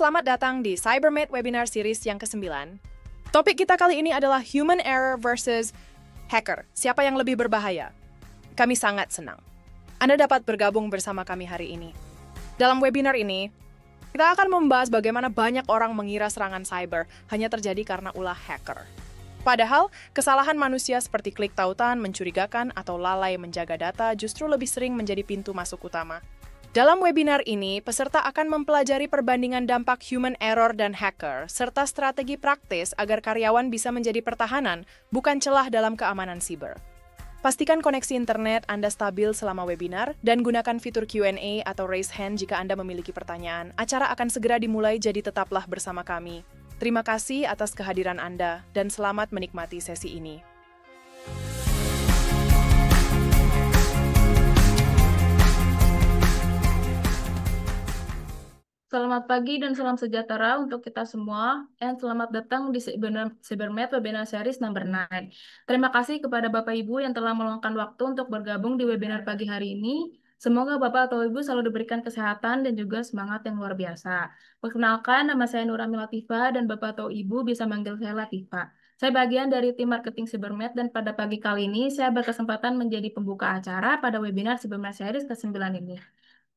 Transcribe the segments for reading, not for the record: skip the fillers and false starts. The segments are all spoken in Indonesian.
selamat datang di CyberMate Webinar Series yang ke-9. Topik kita kali ini adalah Human Error versus Hacker. Siapa yang lebih berbahaya? Kami sangat senang Anda dapat bergabung bersama kami hari ini. Dalam webinar ini, kita akan membahas bagaimana banyak orang mengira serangan cyber hanya terjadi karena ulah hacker. Padahal, kesalahan manusia seperti klik tautan, mencurigakan, atau lalai menjaga data justru lebih sering menjadi pintu masuk utama. Dalam webinar ini, peserta akan mempelajari perbandingan dampak human error dan hacker, serta strategi praktis agar karyawan bisa menjadi pertahanan, bukan celah dalam keamanan siber. Pastikan koneksi internet Anda stabil selama webinar, dan gunakan fitur Q&A atau raise hand jika Anda memiliki pertanyaan. Acara akan segera dimulai, jadi tetaplah bersama kami. Terima kasih atas kehadiran Anda, dan selamat menikmati sesi ini. Selamat pagi dan salam sejahtera untuk kita semua, dan selamat datang di CyberMate Webinar Series number 9. Terima kasih kepada Bapak Ibu yang telah meluangkan waktu untuk bergabung di webinar pagi hari ini. Semoga Bapak atau Ibu selalu diberikan kesehatan dan juga semangat yang luar biasa. Perkenalkan, nama saya Nurami Latifah dan Bapak atau Ibu bisa manggil saya Latifah. Saya bagian dari tim marketing CyberMate dan pada pagi kali ini saya berkesempatan menjadi pembuka acara pada webinar CyberMate Series ke-9 ini.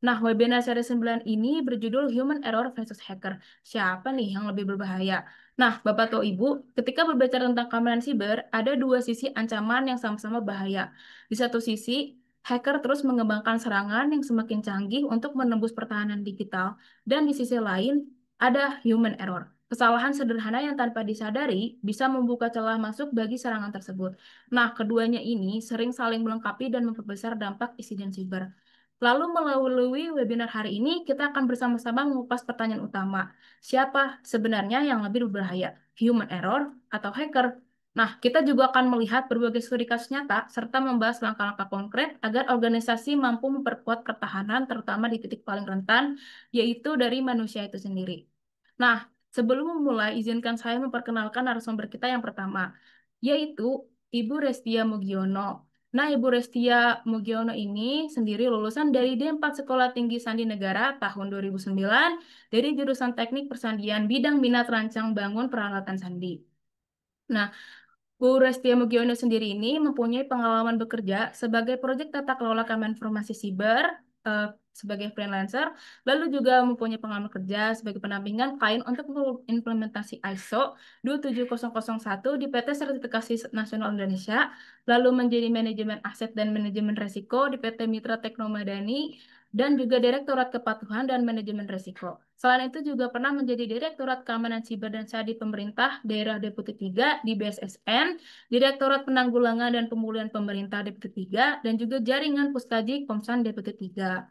Nah, webinar seri 9 ini berjudul Human Error versus Hacker. Siapa nih yang lebih berbahaya? Nah, Bapak atau Ibu, ketika berbicara tentang keamanan siber, ada dua sisi ancaman yang sama-sama bahaya. Di satu sisi, hacker terus mengembangkan serangan yang semakin canggih untuk menembus pertahanan digital. Dan di sisi lain, ada human error. Kesalahan sederhana yang tanpa disadari bisa membuka celah masuk bagi serangan tersebut. Nah, keduanya ini sering saling melengkapi dan memperbesar dampak insiden siber. Lalu melalui webinar hari ini, kita akan bersama-sama mengupas pertanyaan utama. Siapa sebenarnya yang lebih berbahaya? Human error atau hacker? Nah, kita juga akan melihat berbagai studi kasus nyata, serta membahas langkah-langkah konkret agar organisasi mampu memperkuat pertahanan, terutama di titik paling rentan, yaitu dari manusia itu sendiri. Nah, sebelum memulai, izinkan saya memperkenalkan narasumber kita yang pertama, yaitu Ibu Restia Mugiono. Nah, Ibu Restia Mugiono ini sendiri lulusan dari D4 Sekolah Tinggi Sandi Negara tahun 2009 dari jurusan Teknik Persandian Bidang Minat Rancang Bangun Peralatan Sandi. Nah, Bu Restia Mugiono sendiri ini mempunyai pengalaman bekerja sebagai proyek tata kelola keamanan informasi siber sebagai freelancer, lalu juga mempunyai pengalaman kerja sebagai pendampingan klien untuk implementasi ISO 27001 di PT Sertifikasi Nasional Indonesia, lalu menjadi manajemen aset dan manajemen resiko di PT Mitra Teknomadani, dan juga Direktorat Kepatuhan dan Manajemen Resiko. Selain itu juga pernah menjadi Direktorat Keamanan Siber dan Sandi Pemerintah Daerah Deputi 3 di BSSN, Direktorat Penanggulangan dan Pemulihan Pemerintah Deputi 3, dan juga Jaringan Puskaji Komsan Deputi 3.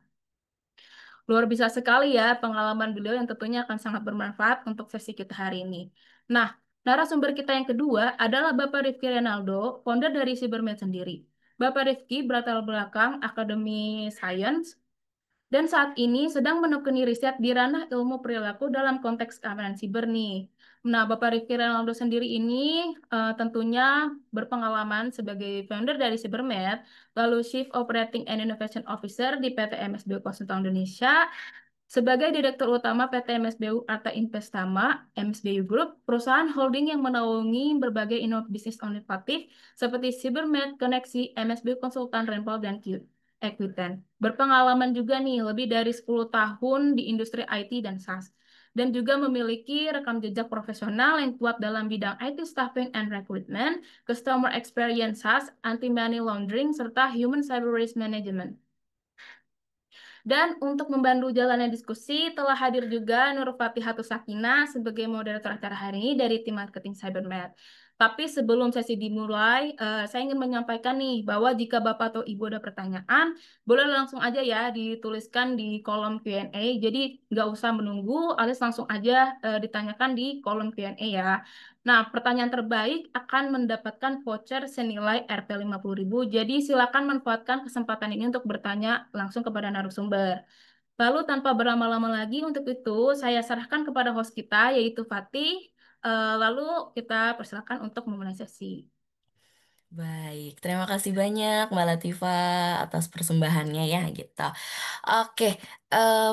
Luar biasa sekali ya pengalaman beliau yang tentunya akan sangat bermanfaat untuk sesi kita hari ini. Nah, narasumber kita yang kedua adalah Bapak Rifki Renaldo, founder dari CyberMate sendiri. Bapak Rifki berlatar belakang Akademi Science, dan saat ini sedang menekuni riset di ranah ilmu perilaku dalam konteks keamanan siber nih. Nah, Bapak Rifki Renaldo sendiri ini tentunya berpengalaman sebagai founder dari CyberMate, lalu Chief Operating and Innovation Officer di PT MSBU Konsultan Indonesia, sebagai Direktur Utama PT MSBU Arta Investama, MSBU Group, perusahaan holding yang menaungi berbagai inovasi bisnis inovatif seperti CyberMate, Koneksi, MSBU Konsultan, Rempel, dan Equiten. Berpengalaman juga nih, lebih dari 10 tahun di industri IT dan SaaS. Dan juga memiliki rekam jejak profesional yang kuat dalam bidang IT staffing and recruitment, customer experience SaaS, anti-money laundering, serta human cyber risk management. Dan untuk membantu jalannya diskusi, telah hadir juga Nur Fatihah Sakina sebagai moderator acara hari ini dari tim marketing CyberMate. Tapi sebelum sesi dimulai, saya ingin menyampaikan nih bahwa jika Bapak atau Ibu ada pertanyaan, boleh langsung aja ya dituliskan di kolom Q&A. Jadi nggak usah menunggu, alias langsung aja ditanyakan di kolom Q&A ya. Nah, pertanyaan terbaik akan mendapatkan voucher senilai Rp50.000. Jadi silakan manfaatkan kesempatan ini untuk bertanya langsung kepada narasumber. Lalu tanpa berlama-lama lagi, untuk itu saya serahkan kepada host kita, yaitu Fatih. Lalu kita persilakan untuk memulai sesi. Baik, terima kasih banyak Mbak Latifa atas persembahannya ya gitu. Oke,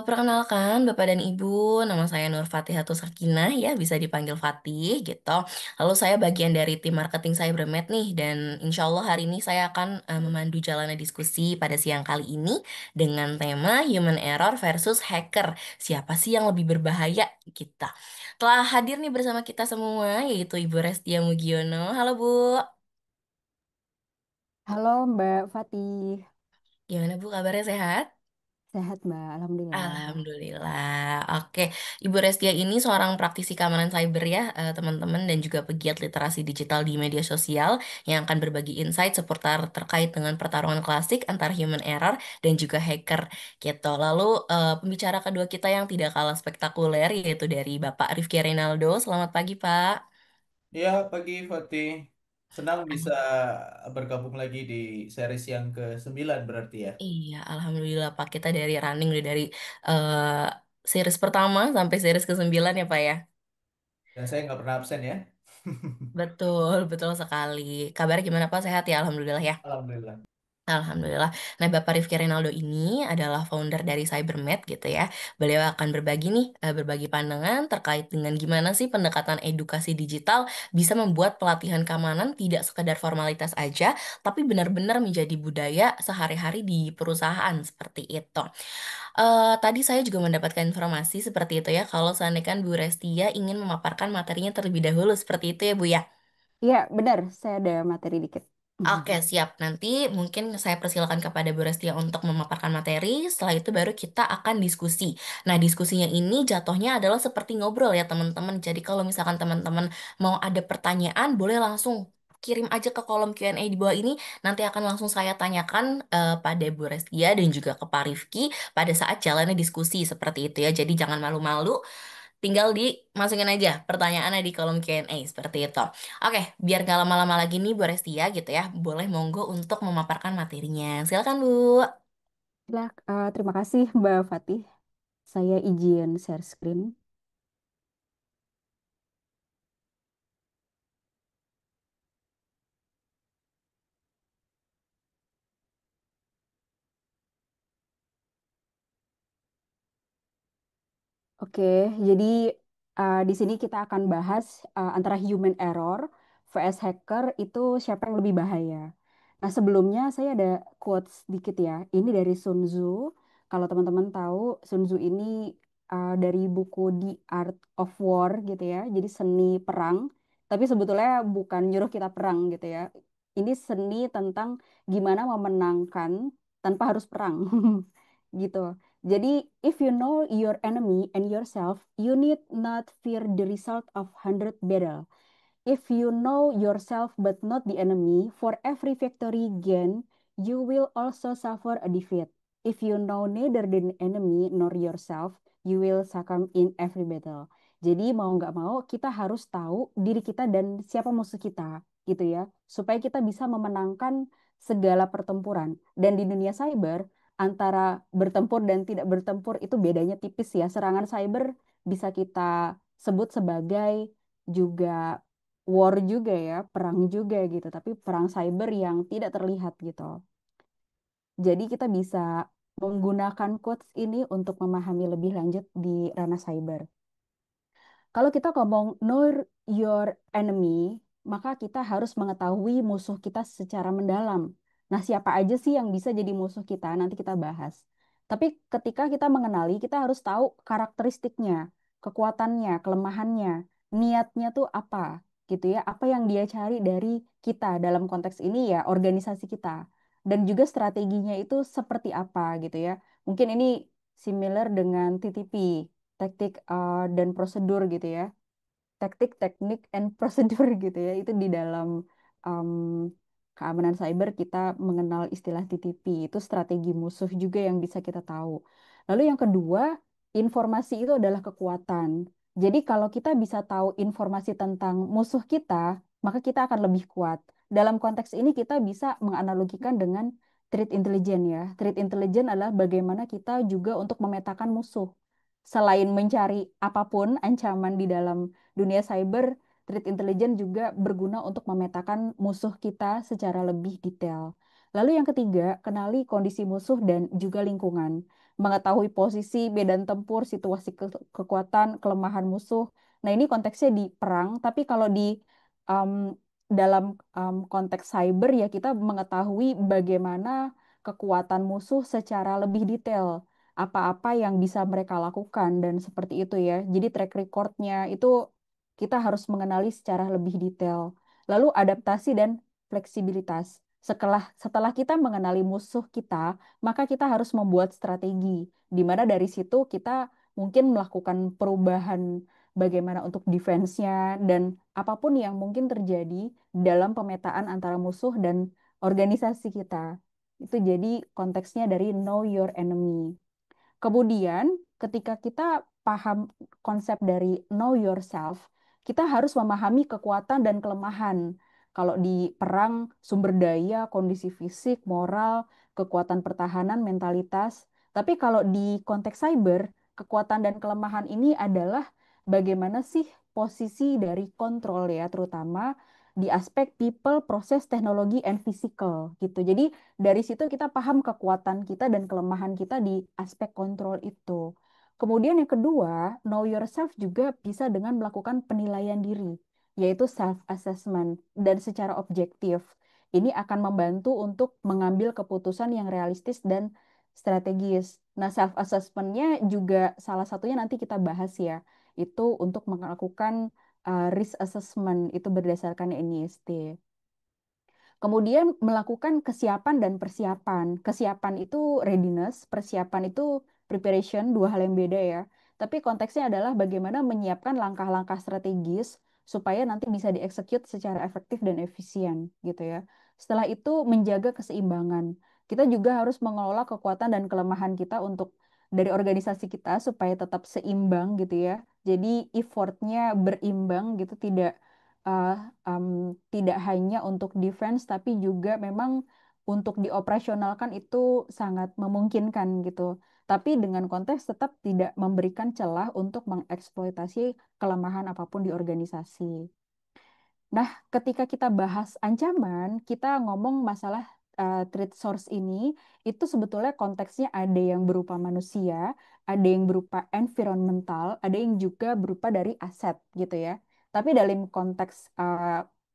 perkenalkan Bapak dan Ibu, nama saya Nur Fatihatul Sakinah ya, bisa dipanggil Fatih gitu. Lalu saya bagian dari tim marketing Cybermed nih, dan insya Allah hari ini saya akan memandu jalannya diskusi pada siang kali ini dengan tema Human Error versus Hacker. Siapa sih yang lebih berbahaya gitu. Telah hadir nih bersama kita semua, yaitu Ibu Restia Mugiono. Halo Bu. Halo Mbak Fatih, Gimana Bu, kabarnya sehat? sehat Mbak, Alhamdulillah. Alhamdulillah. Oke, Ibu Restia ini seorang praktisi keamanan cyber ya, teman-teman, dan juga pegiat literasi digital di media sosial yang akan berbagi insight seputar terkait dengan pertarungan klasik antara human error dan juga hacker gitu. Lalu pembicara kedua kita yang tidak kalah spektakuler yaitu dari Bapak Rifki Reynaldo. Selamat pagi, Pak. Ya, pagi Fatih. Senang bisa bergabung lagi di series yang ke-9 berarti ya. Iya, Alhamdulillah Pak. Kita dari running udah dari eh, series pertama sampai series ke-9 ya Pak ya. Dan saya nggak pernah absen ya. Betul, betul sekali. Kabarnya gimana Pak? Sehat ya, Alhamdulillah ya. Alhamdulillah. Alhamdulillah. Nah, Bapak Rifki Rinaldo ini adalah founder dari CyberMed gitu ya. Beliau akan berbagi nih, berbagi pandangan terkait dengan gimana sih pendekatan edukasi digital bisa membuat pelatihan keamanan tidak sekedar formalitas aja, tapi benar-benar menjadi budaya sehari-hari di perusahaan seperti itu. Tadi saya juga mendapatkan informasi seperti itu ya, kalau seandainya kan Bu Restia ingin memaparkan materinya terlebih dahulu seperti itu ya Bu ya. Iya benar, saya ada materi dikit. Oke, siap. Nanti mungkin saya persilakan kepada Bu Restia untuk memaparkan materi. Setelah itu baru kita akan diskusi. Nah, diskusinya ini jatuhnya adalah seperti ngobrol ya, teman-teman. Jadi kalau misalkan teman-teman mau ada pertanyaan, boleh langsung kirim aja ke kolom Q&A di bawah ini. Nanti akan langsung saya tanyakan pada Bu Restia dan juga ke Pak Rifki pada saat jalannya diskusi seperti itu ya. Jadi jangan malu-malu. Tinggal dimasukin aja pertanyaannya di kolom Q&A seperti itu. Oke, biar gak lama-lama lagi nih Bu Restia gitu ya. Boleh monggo untuk memaparkan materinya. Silakan Bu. Terima kasih Mbak Fatih. Saya izin share screen. Oke, jadi di sini kita akan bahas antara human error vs hacker itu siapa yang lebih bahaya. Nah, sebelumnya saya ada quotes dikit ya. Ini dari Sun Tzu. Kalau teman-teman tahu, Sun Tzu ini dari buku The Art of War gitu ya. Jadi seni perang. Tapi sebetulnya bukan nyuruh kita perang gitu ya. Ini seni tentang gimana memenangkan tanpa harus perang. Gitu. Jadi, if you know your enemy and yourself, you need not fear the result of 100 battle. If you know yourself but not the enemy, for every victory gained, you will also suffer a defeat. If you know neither the enemy nor yourself, you will succumb in every battle. Jadi mau nggak mau kita harus tahu diri kita dan siapa musuh kita, gitu ya, supaya kita bisa memenangkan segala pertempuran. Dan di dunia cyber, antara bertempur dan tidak bertempur itu bedanya tipis ya. Serangan cyber bisa kita sebut sebagai juga war juga ya, perang juga gitu, tapi perang cyber yang tidak terlihat gitu. Jadi kita bisa menggunakan quotes ini untuk memahami lebih lanjut di ranah cyber. Kalau kita ngomong know your enemy, maka kita harus mengetahui musuh kita secara mendalam. Nah, siapa aja sih yang bisa jadi musuh kita? Nanti kita bahas. Tapi ketika kita mengenali, kita harus tahu karakteristiknya, kekuatannya, kelemahannya, niatnya tuh apa, gitu ya. Apa yang dia cari dari kita dalam konteks ini ya organisasi kita. Dan juga strateginya itu seperti apa gitu ya. Mungkin ini similar dengan TTP, taktik dan prosedur gitu ya, taktik, teknik, and prosedur gitu ya. Itu di dalam um, keamanan cyber kita mengenal istilah TTP. Itu strategi musuh juga yang bisa kita tahu. Lalu yang kedua, informasi itu adalah kekuatan. Jadi kalau kita bisa tahu informasi tentang musuh kita, maka kita akan lebih kuat. Dalam konteks ini kita bisa menganalogikan dengan threat intelligence ya. Threat intelligence adalah bagaimana kita juga untuk memetakan musuh. Selain mencari apapun ancaman di dalam dunia cyber, Threat intelligence juga berguna untuk memetakan musuh kita secara lebih detail. Lalu yang ketiga, kenali kondisi musuh dan juga lingkungan. Mengetahui posisi, medan tempur, situasi kekuatan, kelemahan musuh. Nah, ini konteksnya di perang, tapi kalau di um, dalam konteks cyber ya kita mengetahui bagaimana kekuatan musuh secara lebih detail, apa-apa yang bisa mereka lakukan dan seperti itu ya. Jadi track recordnya itu kita harus mengenali secara lebih detail. Lalu adaptasi dan fleksibilitas. Setelah kita mengenali musuh kita, maka kita harus membuat strategi, di mana dari situ kita mungkin melakukan perubahan bagaimana untuk defense-nya dan apapun yang mungkin terjadi dalam pemetaan antara musuh dan organisasi kita. Itu jadi konteksnya dari know your enemy. Kemudian, ketika kita paham konsep dari know yourself, kita harus memahami kekuatan dan kelemahan. Kalau di perang, sumber daya, kondisi fisik, moral, kekuatan pertahanan, mentalitas. Tapi kalau di konteks cyber, kekuatan dan kelemahan ini adalah bagaimana sih posisi dari kontrol ya, terutama di aspek people, proses, teknologi, and physical gitu. Jadi dari situ kita paham kekuatan kita dan kelemahan kita di aspek kontrol itu. Kemudian yang kedua, know yourself juga bisa dengan melakukan penilaian diri, yaitu self-assessment dan secara objektif. Ini akan membantu untuk mengambil keputusan yang realistis dan strategis. Nah, self-assessment-nya juga salah satunya nanti kita bahas ya, itu untuk melakukan risk assessment, itu berdasarkan NIST. Kemudian melakukan kesiapan dan persiapan. Kesiapan itu readiness, persiapan itu preparation, dua hal yang beda ya. Tapi konteksnya adalah bagaimana menyiapkan langkah-langkah strategis supaya nanti bisa dieksekut secara efektif dan efisien gitu ya. Setelah itu menjaga keseimbangan. Kita juga harus mengelola kekuatan dan kelemahan kita untuk dari organisasi kita supaya tetap seimbang gitu ya. Jadi effortnya berimbang gitu, uh, tidak hanya untuk defense tapi juga memang untuk dioperasionalkan itu sangat memungkinkan gitu. Tapi dengan konteks tetap tidak memberikan celah untuk mengeksploitasi kelemahan apapun di organisasi. Nah, ketika kita bahas ancaman, kita ngomong masalah threat source ini, itu sebetulnya konteksnya ada yang berupa manusia, ada yang berupa environmental, ada yang juga berupa dari aset gitu ya. Tapi dalam konteks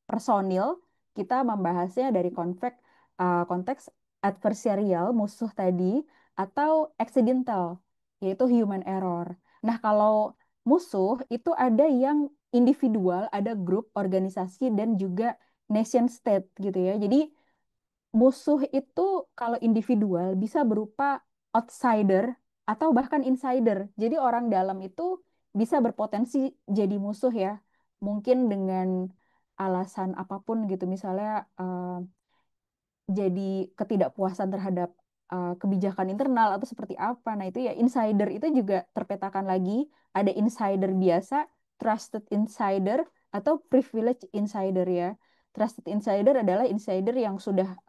personil, kita membahasnya dari konteks adversarial, musuh tadi, atau accidental, yaitu human error. Nah, kalau musuh itu ada yang individual, ada grup, organisasi, dan juga nation state gitu ya. Jadi musuh itu kalau individual bisa berupa outsider atau bahkan insider. Jadi orang dalam itu bisa berpotensi jadi musuh ya. Mungkin dengan alasan apapun gitu, misalnya jadi ketidakpuasan terhadap kebijakan internal atau seperti apa. Nah, itu ya insider itu juga terpetakan lagi. Ada insider biasa, trusted insider, atau privileged insider ya. Trusted insider adalah insider yang sudah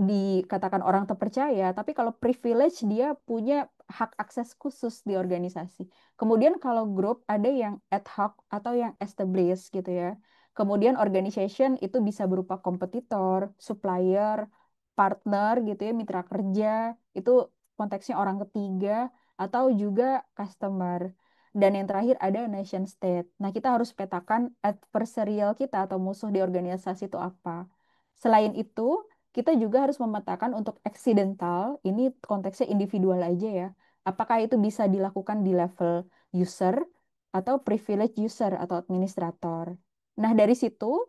dikatakan orang terpercaya, tapi kalau privilege dia punya hak akses khusus di organisasi. Kemudian kalau grup ada yang ad hoc atau yang established gitu ya. Kemudian organization itu bisa berupa kompetitor, supplier, partner gitu ya, mitra kerja, itu konteksnya orang ketiga atau juga customer. Dan yang terakhir ada nation state. Nah, kita harus petakan adversarial kita atau musuh di organisasi itu apa. Selain itu, kita juga harus memetakan untuk accidental, ini konteksnya individual aja ya. Apakah itu bisa dilakukan di level user atau privilege user atau administrator. Nah, dari situ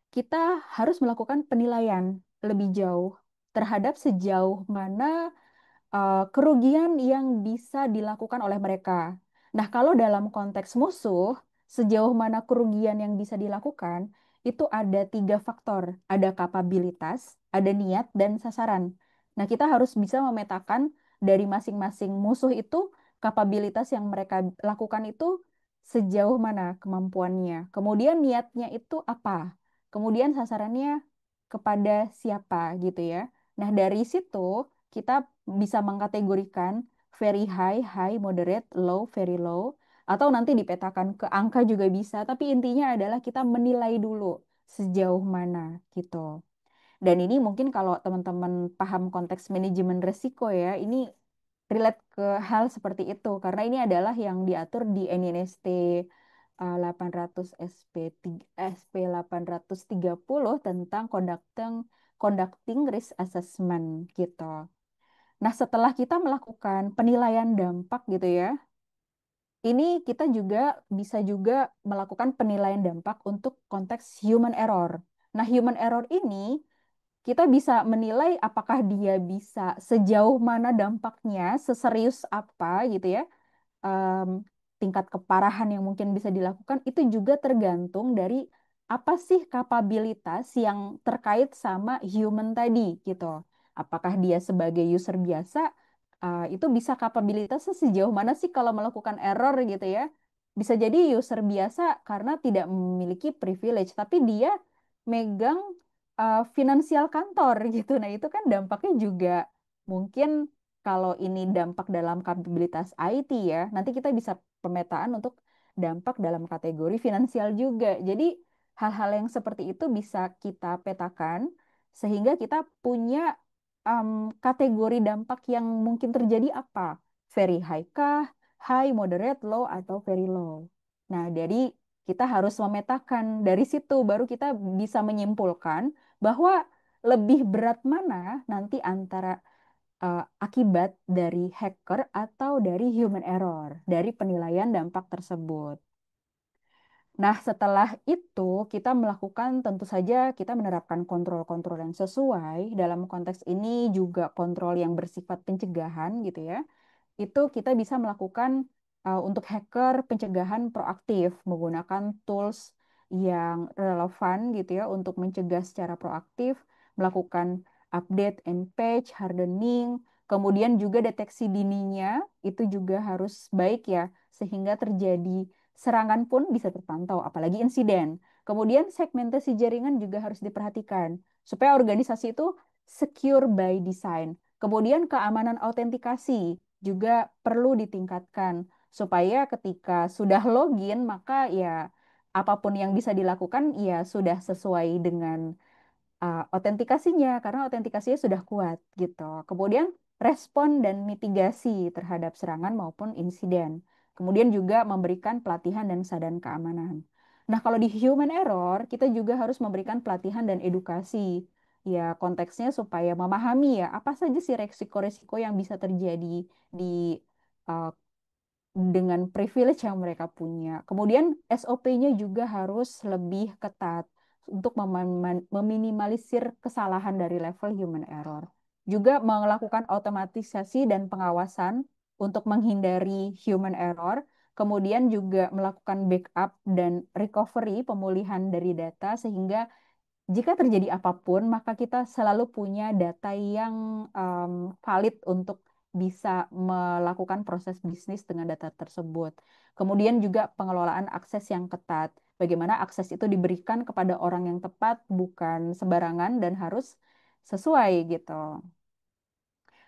kita harus melakukan penilaian lebih jauh terhadap sejauh mana kerugian yang bisa dilakukan oleh mereka. Nah, kalau dalam konteks musuh, sejauh mana kerugian yang bisa dilakukan, itu ada tiga faktor. Ada kapabilitas, ada niat, dan sasaran. Nah, kita harus bisa memetakan dari masing-masing musuh itu, kapabilitas yang mereka lakukan itu sejauh mana kemampuannya. Kemudian niatnya itu apa? Kemudian sasarannya kepada siapa gitu ya. Nah, dari situ kita bisa mengkategorikan very high, high, moderate, low, very low, atau nanti dipetakan ke angka juga bisa, tapi intinya adalah kita menilai dulu sejauh mana gitu. Dan ini mungkin kalau teman-teman paham konteks manajemen risiko ya, ini relate ke hal seperti itu karena ini adalah yang diatur di NIST 800 SP 830 tentang conducting risk assessment gitu. Nah, setelah kita melakukan penilaian dampak gitu ya, ini kita juga bisa juga melakukan penilaian dampak untuk konteks human error. Nah, human error ini kita bisa menilai apakah dia bisa sejauh mana dampaknya, seserius apa gitu ya, em, tingkat keparahan yang mungkin bisa dilakukan itu juga tergantung dari apa sih kapabilitas yang terkait sama human tadi gitu. Apakah dia sebagai user biasa itu bisa kapabilitasnya sejauh mana sih kalau melakukan error gitu ya. Bisa jadi user biasa karena tidak memiliki privilege, tapi dia megang finansial kantor gitu. Nah, itu kan dampaknya juga mungkin kalau ini dampak dalam kapabilitas IT ya, nanti kita bisa pemetaan untuk dampak dalam kategori finansial juga. Jadi hal-hal yang seperti itu bisa kita petakan sehingga kita punya em, kategori dampak yang mungkin terjadi apa? Very high kah, high, moderate, low, atau very low. Nah, dari kita harus memetakan dari situ baru kita bisa menyimpulkan bahwa lebih berat mana nanti antara akibat dari hacker atau dari human error dari penilaian dampak tersebut. Nah, setelah itu kita melakukan tentu saja kita menerapkan kontrol-kontrol yang sesuai. Dalam konteks ini juga kontrol yang bersifat pencegahan gitu ya. Itu kita bisa melakukan untuk hacker pencegahan proaktif menggunakan tools yang relevan gitu ya untuk mencegah secara proaktif, melakukan update and patch, hardening, kemudian juga deteksi dininya itu juga harus baik ya sehingga terjadi serangan pun bisa terpantau apalagi insiden. Kemudian segmentasi jaringan juga harus diperhatikan supaya organisasi itu secure by design. Kemudian keamanan autentikasi juga perlu ditingkatkan supaya ketika sudah login maka ya apapun yang bisa dilakukan ya sudah sesuai dengan autentikasinya karena autentikasinya sudah kuat gitu. Kemudian respon dan mitigasi terhadap serangan maupun insiden. Kemudian juga memberikan pelatihan dan kesadaran keamanan. Nah, kalau di human error, kita juga harus memberikan pelatihan dan edukasi. Ya, konteksnya supaya memahami ya apa saja sih resiko-resiko yang bisa terjadi di uh, dengan privilege yang mereka punya. Kemudian SOP-nya juga harus lebih ketat untuk meminimalisir kesalahan dari level human error. Juga melakukan otomatisasi dan pengawasan untuk menghindari human error. Kemudian juga melakukan backup dan recovery pemulihan dari data sehingga jika terjadi apapun, maka kita selalu punya data yang valid untuk bisa melakukan proses bisnis dengan data tersebut. Kemudian juga pengelolaan akses yang ketat. Bagaimana akses itu diberikan kepada orang yang tepat, bukan sembarangan dan harus sesuai gitu.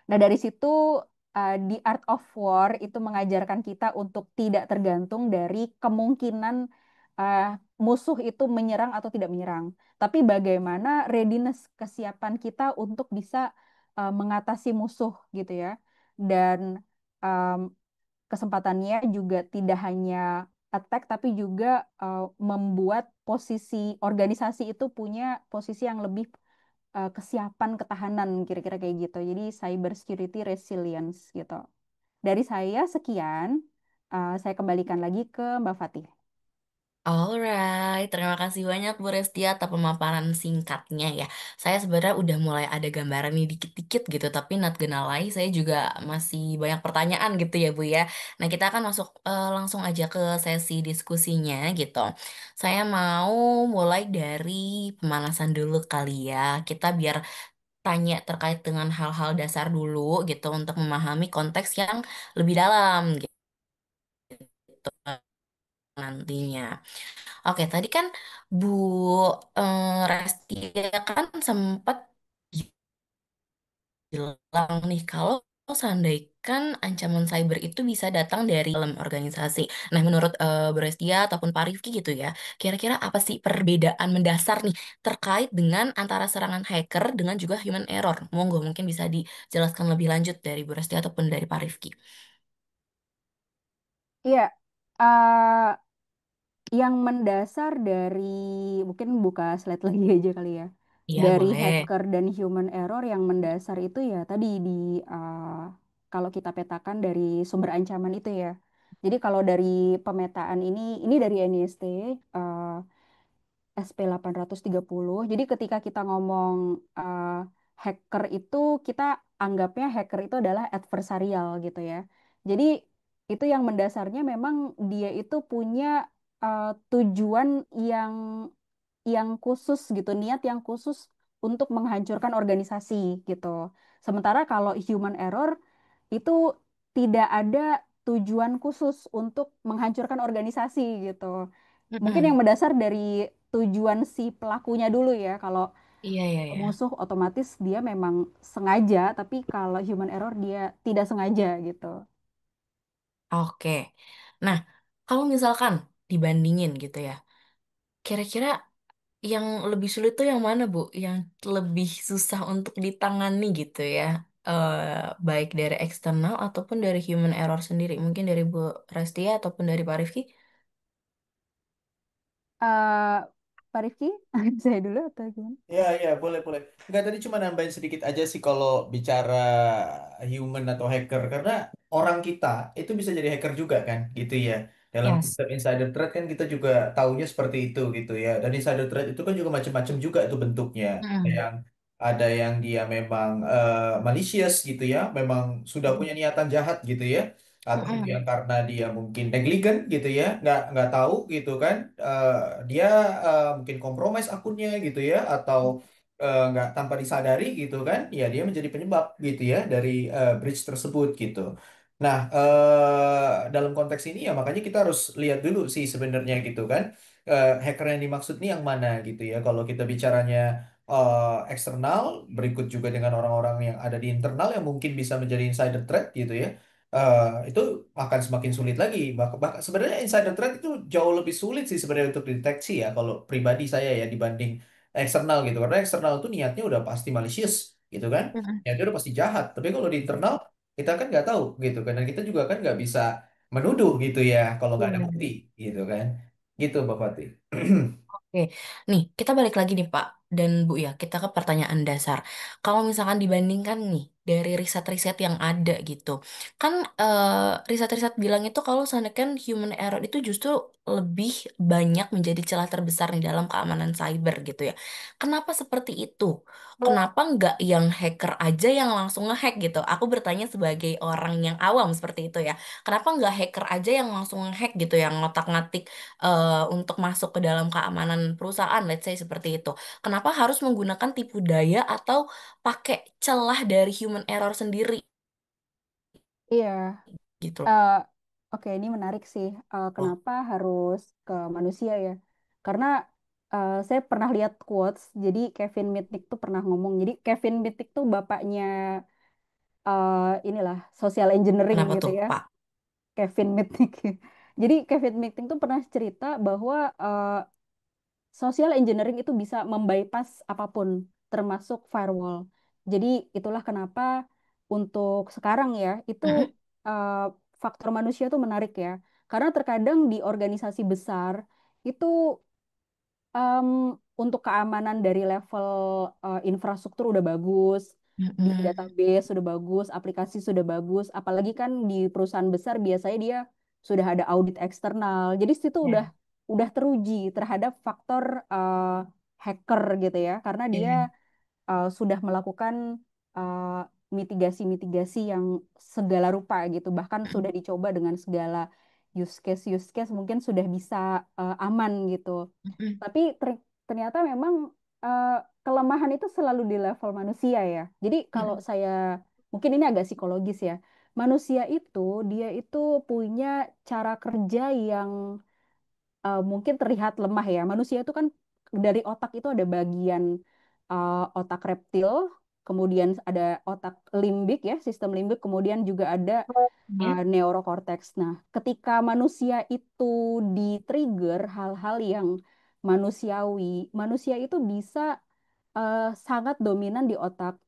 Nah, dari situ The Art of War itu mengajarkan kita untuk tidak tergantung dari kemungkinan uh, musuh itu menyerang atau tidak menyerang, tapi bagaimana readiness kesiapan kita untuk bisa mengatasi musuh gitu ya. Dan um, kesempatannya juga tidak hanya attack tapi juga membuat posisi organisasi itu punya posisi yang lebih kesiapan ketahanan kira-kira kayak gitu. Jadi cyber security resilience gitu. Dari saya sekian, saya kembalikan lagi ke Mbak Fatih. Alright, terima kasih banyak Bu Resti atas pemaparan singkatnya ya. Saya sebenarnya udah mulai ada gambaran nih dikit-dikit gitu, tapi not gonna lie, saya juga masih banyak pertanyaan gitu ya Bu ya. Nah kita akan masuk langsung aja ke sesi diskusinya gitu. Saya mau mulai dari pemanasan dulu kali ya. Kita biar tanya terkait dengan hal-hal dasar dulu gitu untuk memahami konteks yang lebih dalam gitu nantinya. Oke, tadi kan Bu Resti kan sempat bilang nih kalau seandainya ancaman cyber itu bisa datang dari dalam organisasi. Nah, menurut Bu Restia ataupun Pak Rifki gitu ya, kira-kira apa sih perbedaan mendasar nih terkait dengan antara serangan hacker dengan juga human error? Monggo, mungkin bisa dijelaskan lebih lanjut dari Bu Restia ataupun dari Pak Rifki. Iya, eh, yang mendasar dari mungkin buka slide lagi aja kali ya. Iya, Dari boleh. hacker dan human error yang mendasar itu ya tadi di kalau kita petakan dari sumber ancaman itu ya. Jadi kalau dari pemetaan ini dari NIST SP830. Jadi ketika kita ngomong hacker itu kita anggapnya hacker itu adalah adversarial gitu ya. Jadi itu yang mendasarnya memang dia itu punya tujuan yang khusus gitu, niat yang khusus untuk menghancurkan organisasi gitu. Sementara kalau human error itu tidak ada tujuan khusus untuk menghancurkan organisasi gitu. Mungkin yang Mm-mm. mendasar dari tujuan si pelakunya dulu ya. Kalau Iya, iya, iya. musuh otomatis dia memang sengaja, tapi kalau human error dia tidak sengaja gitu. Oke. Nah, kalau misalkan dibandingin gitu ya, kira-kira yang lebih sulit tuh yang mana, Bu? Yang lebih susah untuk ditangani gitu ya? Baik dari eksternal ataupun dari human error sendiri. Mungkin dari Bu Restia ataupun dari Pak Rifki? eh Pak Rifki, saya dulu atau gimana? Ya, ya, boleh, boleh. Enggak, tadi cuma nambahin sedikit aja sih kalau bicara human atau hacker. Karena orang kita itu bisa jadi hacker juga kan, gitu ya. Dalam Yes. konsep insider threat kan kita juga taunya seperti itu, gitu ya. Dan insider threat itu kan juga macam-macam juga itu bentuknya. Mm. Ada yang dia memang malicious gitu ya, memang sudah punya niatan jahat gitu ya. Atau yang Mm-mm. karena dia mungkin negligent gitu ya, nggak tahu gitu kan, dia mungkin kompromis akunnya gitu ya, atau nggak tanpa disadari gitu kan, ya dia menjadi penyebab gitu ya dari breach tersebut gitu. Nah, dalam konteks ini ya makanya kita harus lihat dulu sih sebenarnya gitu kan, hacker yang dimaksud nih yang mana gitu ya. Kalau kita bicaranya eksternal, berikut juga dengan orang-orang yang ada di internal yang mungkin bisa menjadi insider threat gitu ya. Itu akan semakin sulit lagi. Sebenarnya insider threat itu jauh lebih sulit sih sebenarnya untuk dideteksi ya kalau pribadi saya ya dibanding eksternal gitu. Karena eksternal itu niatnya udah pasti malicious gitu kan. Mm-mm. Niatnya udah pasti jahat. Tapi kalau di internal kita kan nggak tahu gitu kan. Dan kita juga kan nggak bisa menuduh gitu ya kalau nggak ada bukti Iya. gitu kan. Gitu Mbak Fatih. Oke, nih kita balik lagi nih Pak dan Bu ya, kita ke pertanyaan dasar. Kalau misalkan dibandingkan nih dari riset-riset yang ada gitu, kan riset-riset bilang itu kalau seandainya kan human error itu justru lebih banyak menjadi celah terbesar nih dalam keamanan cyber gitu ya. Kenapa seperti itu? Kenapa nggak yang hacker aja yang langsung ngehack gitu? Aku bertanya sebagai orang yang awam seperti itu ya. Kenapa nggak hacker aja yang langsung ngehack gitu, yang ngotak-ngatik untuk masuk ke dalam keamanan perusahaan, let's say seperti itu. Kenapa harus menggunakan tipu daya atau pakai celah dari human error sendiri Iya, gitu? eh, oke ini menarik sih. Oh, Kenapa harus ke manusia ya? Karena saya pernah lihat quotes. Jadi Kevin Mitnick tuh pernah ngomong. Jadi Kevin Mitnick tuh bapaknya inilah social engineering Kenapa gitu tuh, ya. Pak? Kevin Mitnick. Jadi Kevin Mitnick tuh pernah cerita bahwa social engineering itu bisa membypass apapun, termasuk firewall. Jadi itulah kenapa untuk sekarang ya, itu Mm-mm. eh, faktor manusia tuh menarik ya. Karena terkadang di organisasi besar itu em, untuk keamanan dari level infrastruktur udah bagus, di Mm-mm. database sudah bagus, aplikasi sudah bagus, apalagi kan di perusahaan besar biasanya dia sudah ada audit eksternal. Jadi situ udah Ya. teruji terhadap faktor eh, hacker gitu ya, karena dia Ya. sudah melakukan eh, mitigasi-mitigasi yang segala rupa gitu, bahkan sudah Mm-mm. dicoba dengan segala use case mungkin sudah bisa aman gitu. Mm-mm. Tapi ternyata memang eh, kelemahan itu selalu di level manusia ya. Jadi kalau Mm-mm. saya mungkin ini agak psikologis ya. Manusia itu dia itu punya cara kerja yang mungkin terlihat lemah ya. Manusia itu kan dari otak itu ada bagian otak reptil, kemudian ada otak limbik ya, sistem limbik, kemudian juga ada Ya. neurokorteks. Nah, ketika manusia itu di-trigger hal-hal yang manusiawi, manusia itu bisa sangat dominan di otak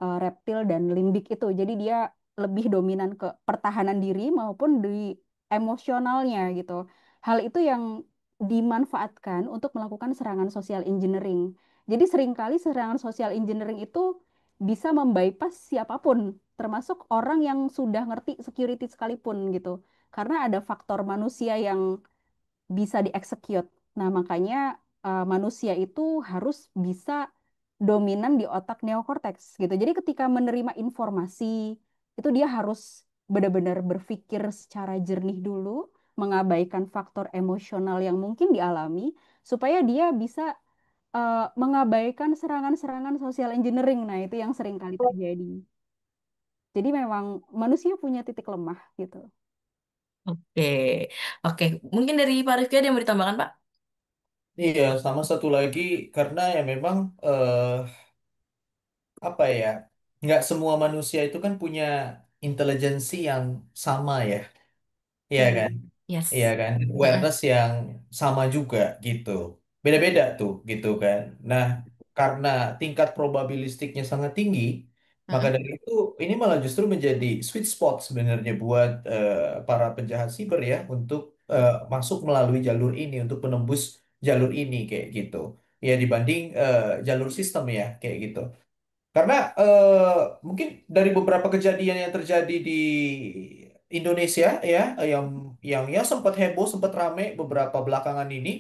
reptil dan limbik itu. Jadi dia lebih dominan ke pertahanan diri maupun di emosionalnya gitu. Hal itu yang dimanfaatkan untuk melakukan serangan social engineering. Jadi seringkali serangan social engineering itu bisa membypass siapapun, termasuk orang yang sudah ngerti security sekalipun gitu. Karena ada faktor manusia yang bisa dieksekut. Nah, makanya manusia itu harus bisa dominan di otak neokortex gitu. Jadi ketika menerima informasi, itu dia harus benar-benar berpikir secara jernih dulu, mengabaikan faktor emosional yang mungkin dialami, supaya dia bisa mengabaikan serangan-serangan social engineering. Nah, itu yang sering kali terjadi. Jadi memang manusia punya titik lemah gitu. Oke, oke. Mungkin dari Pak Rifki ada yang mau ditambahkan, Pak? Iya, sama satu lagi karena ya memang apa ya, nggak semua manusia itu kan punya intelijensi yang sama ya. Iya Oke, kan? Iya yes. kan? Heeh, Awareness yang sama juga gitu. Beda-beda tuh gitu kan. Nah, karena tingkat probabilistiknya sangat tinggi, maka heeh, dari itu ini malah justru menjadi sweet spot sebenarnya buat para penjahat siber ya untuk masuk melalui jalur ini, untuk menembus jalur ini kayak gitu. Ya dibanding jalur sistem ya kayak gitu. Karena mungkin dari beberapa kejadian yang terjadi di Indonesia ya, yang ya sempat heboh, sempat rame beberapa belakangan ini,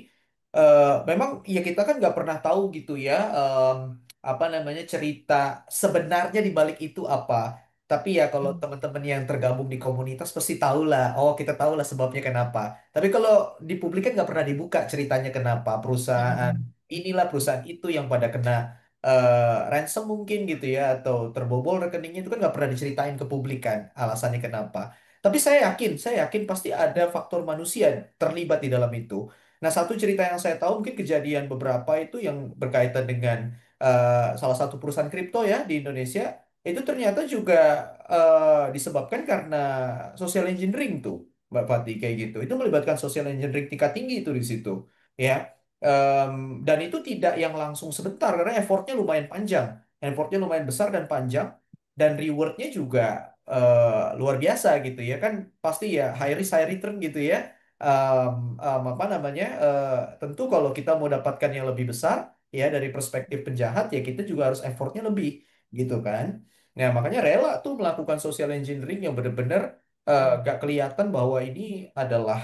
memang ya kita kan nggak pernah tahu gitu ya, apa namanya cerita sebenarnya di balik itu apa. Tapi ya kalau teman-teman yang tergabung di komunitas pasti tahu lah, oh kita tahu lah sebabnya kenapa. Tapi kalau di publik kan nggak pernah dibuka ceritanya kenapa perusahaan heeh. inilah perusahaan itu yang pada kena ransom mungkin gitu ya atau terbobol rekeningnya itu kan nggak pernah diceritain ke publik kan alasannya kenapa. Tapi saya yakin pasti ada faktor manusia terlibat di dalam itu. Nah, satu cerita yang saya tahu mungkin kejadian beberapa itu yang berkaitan dengan salah satu perusahaan kripto ya di Indonesia itu ternyata juga disebabkan karena social engineering tuh, Mbak Fatih kayak gitu. Itu melibatkan social engineering tingkat tinggi itu di situ. Ya, dan itu tidak yang langsung sebentar karena effortnya lumayan panjang, effortnya lumayan besar dan panjang, dan rewardnya juga luar biasa gitu ya kan pasti ya high risk high return gitu ya. Apa namanya? Tentu kalau kita mau dapatkan yang lebih besar ya dari perspektif penjahat ya kita juga harus effortnya lebih gitu kan. Nah makanya rela tuh melakukan social engineering yang benar-benar gak kelihatan bahwa ini adalah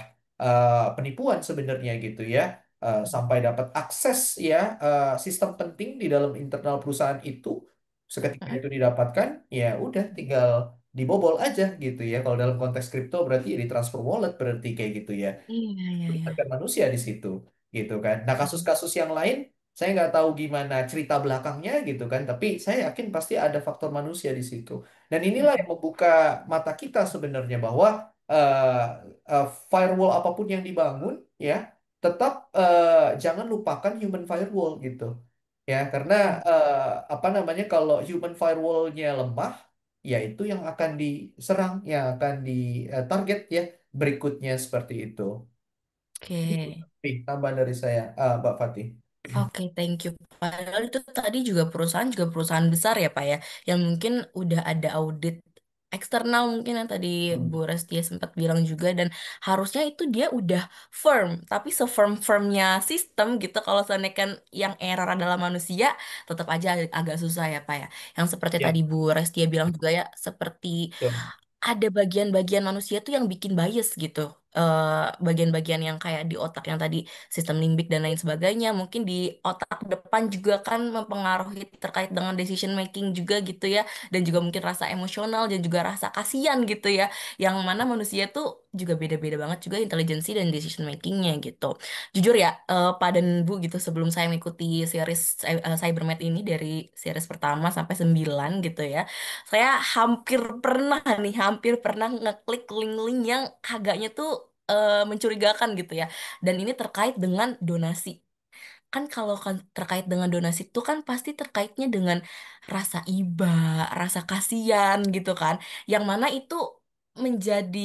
penipuan sebenarnya gitu ya sampai dapat akses ya sistem penting di dalam internal perusahaan itu seketika Heeh. itu didapatkan ya udah tinggal dibobol aja gitu ya kalau dalam konteks kripto berarti ya ditransfer wallet berarti kayak gitu ya Iya, iya, iya. melibatkan manusia di situ gitu kan. Nah kasus-kasus yang lain saya nggak tahu gimana cerita belakangnya gitu kan, tapi saya yakin pasti ada faktor manusia di situ. Dan inilah yang membuka mata kita sebenarnya bahwa eh, firewall apapun yang dibangun ya tetap jangan lupakan human firewall gitu. Ya, karena apa namanya kalau human firewall-nya lemah, ya itu yang akan diserang, yang akan di target ya berikutnya seperti itu. Itu Oke. tambahan dari saya, Mbak Fatih. Oke, thank you. Padahal itu tadi juga perusahaan besar ya, Pak ya, yang mungkin udah ada audit eksternal mungkin yang tadi Bu Hmm. Restia sempat bilang juga dan harusnya itu dia udah firm, tapi se-firm-firmnya sistem gitu kalau seandainya kan yang error adalah manusia, tetap aja agak susah ya, Pak ya. Yang seperti Ya, tadi Bu Restia bilang juga ya, seperti betul. ada bagian-bagian manusia tuh yang bikin bias gitu. Bagian-bagian yang kayak di otak yang tadi sistem limbik dan lain sebagainya. Mungkin di otak depan juga kan mempengaruhi terkait dengan decision making juga gitu ya. Dan juga mungkin rasa emosional dan juga rasa kasihan gitu ya. Yang mana manusia tuh juga beda-beda banget juga intelijensi dan decision makingnya gitu. Jujur ya, Pak dan Bu gitu sebelum saya mengikuti series Cybermed ini dari series pertama sampai 9 gitu ya. Saya hampir pernah ngeklik link-link yang agaknya tuh mencurigakan gitu ya. Dan ini terkait dengan donasi. kan kalau kan terkait dengan donasi itu kan pasti terkaitnya dengan rasa iba, rasa kasihan gitu kan. Yang mana itu menjadi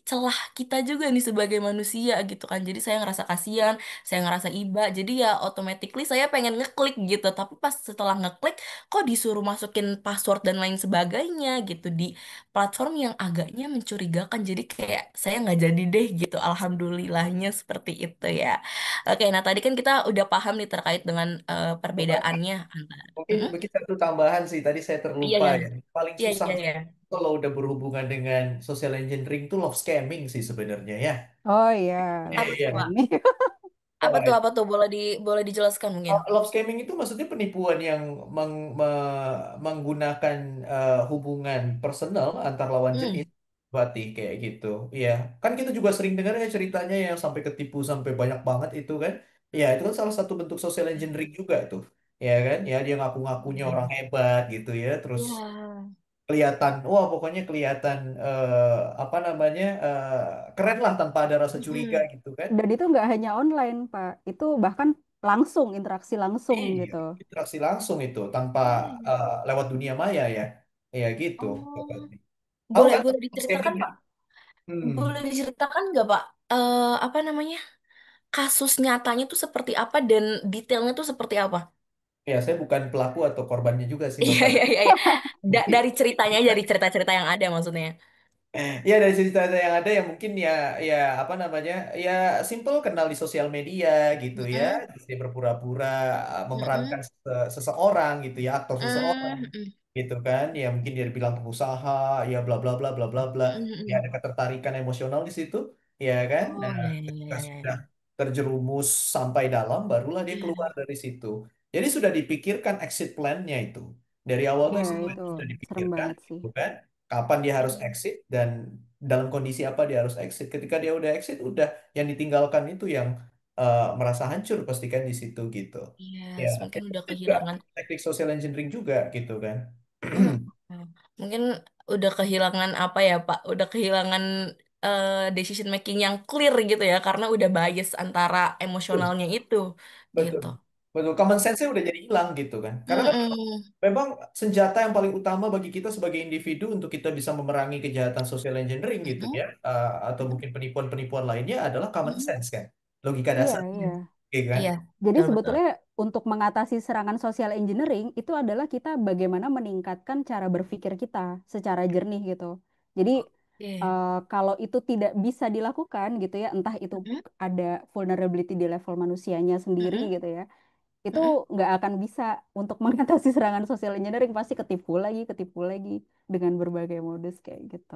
celah kita juga nih sebagai manusia gitu kan. Jadi saya ngerasa kasihan, saya ngerasa iba. Jadi ya automatically saya pengen ngeklik gitu. Tapi pas setelah ngeklik kok disuruh masukin password dan lain sebagainya gitu di platform yang agaknya mencurigakan. Jadi kayak saya nggak jadi deh gitu. Alhamdulillahnya seperti itu ya. Oke, nah tadi kan kita udah paham nih terkait dengan perbedaannya antara. Mungkin Mm-mm. mungkin satu tambahan sih, tadi saya Iya terlupa ya, ya. Paling iya susah iya iya. kalau udah berhubungan dengan social engineering tuh love scamming sih sebenarnya ya. Oh iya, Apa love tuh Iya. Pak? scamming. Wah, Apa tuh? Boleh dijelaskan mungkin? love scamming itu maksudnya penipuan yang menggunakan hubungan personal antar lawan jenis, Hmm. berarti kayak gitu. Iya, kan kita juga sering dengar ya ceritanya yang sampai ketipu sampai banyak banget itu kan. Ya, itu kan salah satu bentuk social engineering juga itu. Ya kan? Ya, dia ngaku-ngakunya Iya. orang hebat gitu ya, terus Iya. kelihatan, wah pokoknya kelihatan apa namanya keren lah tanpa ada rasa curiga Mm-mm. gitu kan. Dan itu nggak hanya online, Pak. Itu bahkan langsung, interaksi langsung Iya, gitu. interaksi langsung itu tanpa Iya, iya. lewat dunia maya ya. Ya gitu. Oh, Tahu boleh kan boleh scamming diceritakan ya? Pak? Hmm. Boleh diceritakan nggak Pak? Apa namanya? Kasus nyatanya tuh seperti apa dan detailnya tuh seperti apa? Ya, saya bukan pelaku atau korbannya juga sih Iya masalah. iya iya iya. Dari ceritanya, dari cerita-cerita yang ada maksudnya. Ya dari cerita yang ada ya mungkin ya ya apa namanya ya simple kenal di sosial media gitu ya. Mm-mm. Terus dia berpura-pura memerankan Mm-mm. seseorang gitu ya, aktor seseorang Mm-mm. gitu kan. Ya mungkin dia bilang pengusaha ya bla bla bla bla bla bla. Ya Mm-mm. ada ketertarikan emosional di situ ya kan. Oh Nah, ya ya ketika ya ya sudah ya. terjerumus sampai dalam barulah dia keluar Ya. dari situ. Jadi sudah dipikirkan exit plan-nya itu. Dari awal tuh Ya, exit plan itu itu sudah serem dipikirkan banget sih. gitu kan. Kapan dia harus Iya. exit dan dalam kondisi apa dia harus exit. Ketika dia udah exit, udah yang ditinggalkan itu yang merasa hancur pastikan di situ gitu. Ya, Yes, mungkin itu udah juga kehilangan. teknik social engineering juga gitu kan. Mm. Mungkin udah kehilangan apa ya Pak? Udah kehilangan decision making yang clear gitu ya, karena udah bias antara Betul, emosionalnya itu, betul. gitu. Betul, common sense-nya udah jadi hilang gitu kan. Karena kan Mm-mm. memang senjata yang paling utama bagi kita sebagai individu untuk kita bisa memerangi kejahatan social engineering gitu Mm-mm. ya, atau mungkin penipuan-penipuan lainnya adalah common Mm-mm. sense kan, logika Iya, dasar, iya. gitu kan? Iya, Jadi betul betul. sebetulnya untuk mengatasi serangan social engineering itu adalah kita bagaimana meningkatkan cara berpikir kita secara jernih gitu. Jadi Oke. kalau itu tidak bisa dilakukan gitu ya, entah itu Mm-mm. ada vulnerability di level manusianya sendiri Mm-mm. gitu ya, itu Mm-mm. nggak akan bisa untuk mengatasi serangan social engineering, pasti ketipu lagi dengan berbagai modus kayak gitu.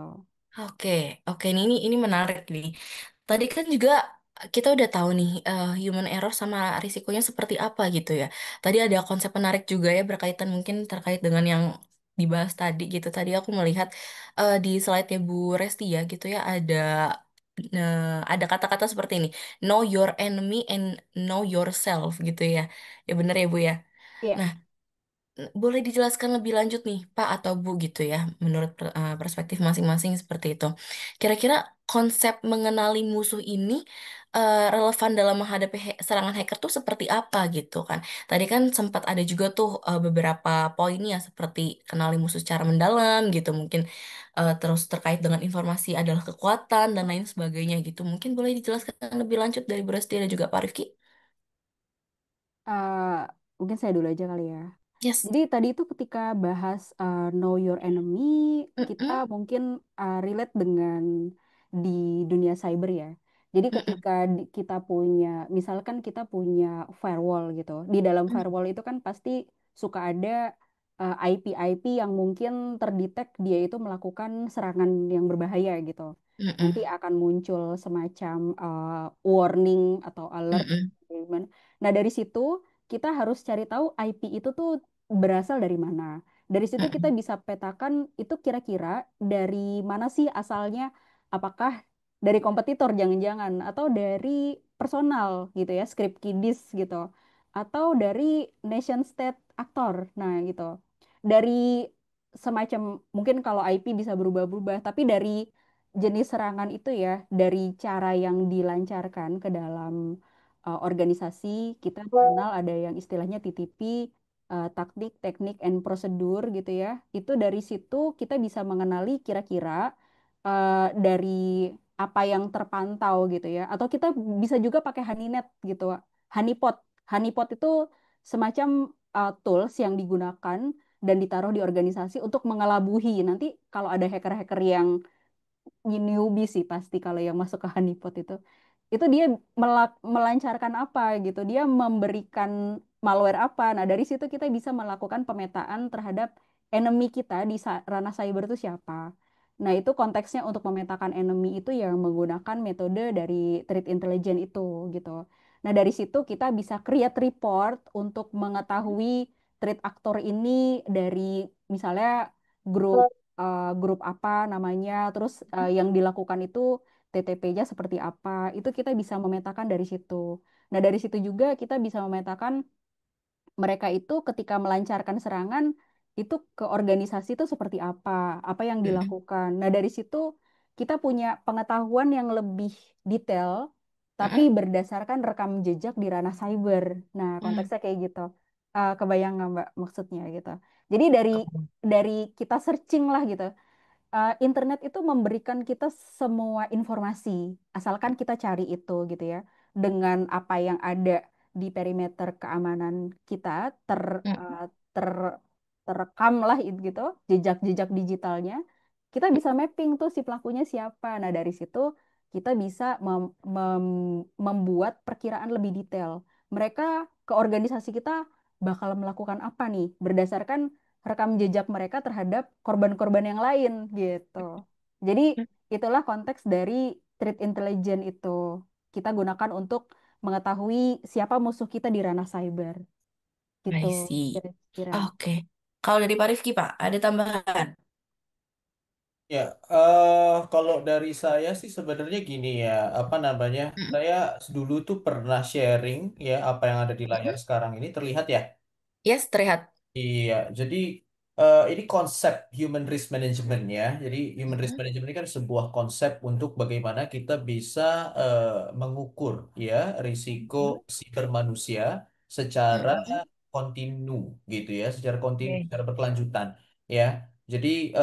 Oke, oke, ini menarik nih. Tadi kan juga kita udah tahu nih human error sama risikonya seperti apa gitu ya. Tadi ada konsep menarik juga ya berkaitan mungkin terkait dengan yang dibahas tadi gitu. Tadi aku melihat di slide-nya Bu Resti ya gitu ya ada kata-kata seperti ini. Know your enemy and know yourself gitu ya. Ya bener ya Bu ya. Iya. Nah, boleh dijelaskan lebih lanjut nih, Pak atau Bu gitu ya, menurut perspektif masing-masing seperti itu. Kira-kira konsep mengenali musuh ini relevan dalam menghadapi serangan hacker tuh seperti apa gitu kan? Tadi kan sempat ada juga tuh beberapa poin ya, seperti kenali musuh secara mendalam gitu, mungkin terus terkait dengan informasi adalah kekuatan dan lain sebagainya gitu. Mungkin boleh dijelaskan lebih lanjut dari Bu Resti dan juga Pak Rifki? Eh, Mungkin saya dulu aja kali ya. Yes. Jadi tadi itu ketika bahas know your enemy, kita Mm-mm, mungkin relate dengan di dunia cyber ya. Jadi mm-mm, ketika kita punya, misalkan kita punya firewall gitu. Di dalam firewall itu kan pasti suka ada IP-IP yang mungkin terdetek dia itu melakukan serangan yang berbahaya gitu. Nanti mm-mm, akan muncul semacam warning atau alert. mm-mm, Nah, dari situ kita harus cari tahu IP itu tuh berasal dari mana. Dari situ kita mm-mm, bisa petakan itu kira-kira dari mana sih asalnya, apakah dari kompetitor jangan-jangan, atau dari personal gitu ya, script kiddie gitu, atau dari nation state aktor. Nah, gitu. Dari semacam, mungkin kalau IP bisa berubah-ubah, tapi dari jenis serangan itu ya, dari cara yang dilancarkan ke dalam organisasi, kita kenal ada yang istilahnya TTP, taktik, teknik, and prosedur gitu ya. Itu dari situ kita bisa mengenali kira-kira dari apa yang terpantau gitu ya. Atau kita bisa juga pakai Honeynet gitu, Honeypot. Honeypot itu semacam tools yang digunakan dan ditaruh di organisasi untuk mengelabuhi. Nanti kalau ada hacker-hacker yang newbie sih pasti kalau yang masuk ke honeypot itu dia melancarkan apa gitu, dia memberikan malware apa. Nah dari situ kita bisa melakukan pemetaan terhadap enemy kita di ranah cyber itu siapa. Nah itu konteksnya untuk memetakan enemy itu yang menggunakan metode dari threat intelligence itu gitu. Nah dari situ kita bisa create report untuk mengetahui threat aktor ini dari misalnya grup grup apa namanya, terus yang dilakukan itu TTP-nya seperti apa, itu kita bisa memetakan dari situ. Nah, dari situ juga kita bisa memetakan mereka itu ketika melancarkan serangan itu ke organisasi itu seperti apa yang Mm-mm. dilakukan. Nah, dari situ kita punya pengetahuan yang lebih detail, tapi Mm-mm. berdasarkan rekam jejak di ranah cyber. Nah, Mm. konteksnya kayak gitu. Kebayang nggak Mbak maksudnya gitu. Jadi dari kita searching lah gitu, internet itu memberikan kita semua informasi, asalkan kita cari itu gitu ya. Dengan apa yang ada di perimeter keamanan kita Mm. ter terekam lah gitu, jejak-jejak digitalnya. Kita bisa mapping tuh si pelakunya siapa. Nah, dari situ kita bisa membuat perkiraan lebih detail. Mereka ke organisasi kita bakal melakukan apa nih berdasarkan rekam jejak mereka terhadap korban-korban yang lain gitu. Jadi itulah konteks dari threat intelligence itu. Kita gunakan untuk mengetahui siapa musuh kita di ranah cyber gitu I see. kira-kira. Oke. Kalau dari Pak Rifki, Pak, ada tambahan? Ya, kalau dari saya sih sebenarnya gini ya, apa namanya? Mm. Saya dulu tuh pernah sharing ya apa yang ada di layar Mm. sekarang ini terlihat ya. Yes, terlihat. Iya, jadi ini konsep human risk management ya. Jadi human risk Mm. management ini kan sebuah konsep untuk bagaimana kita bisa mengukur ya risiko Mm. siber manusia secara Mm. kontinu gitu ya, secara kontinu, Oke. secara berkelanjutan ya. Jadi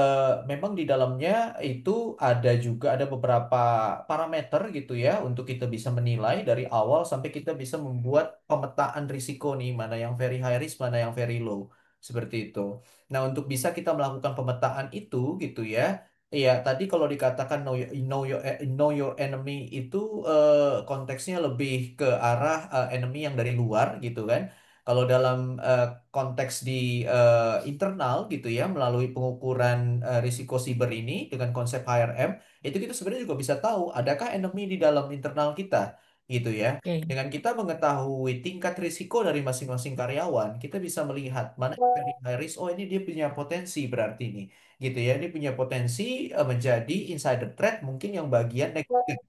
memang di dalamnya itu ada beberapa parameter gitu ya untuk kita bisa menilai dari awal sampai kita bisa membuat pemetaan risiko nih mana yang very high risk, mana yang very low. Seperti itu. Nah, untuk bisa kita melakukan pemetaan itu gitu ya. Ya, tadi kalau dikatakan know your enemy itu konteksnya lebih ke arah enemy yang dari luar gitu kan. Kalau dalam konteks di internal gitu ya, melalui pengukuran risiko siber ini dengan konsep HRM, itu kita sebenarnya juga bisa tahu adakah enemy di dalam internal kita gitu ya. Oke. Dengan kita mengetahui tingkat risiko dari masing-masing karyawan, kita bisa melihat mana yang very high risk. Oh, ini dia punya potensi berarti ini, gitu ya. Dia punya potensi menjadi insider threat mungkin yang bagian negatif,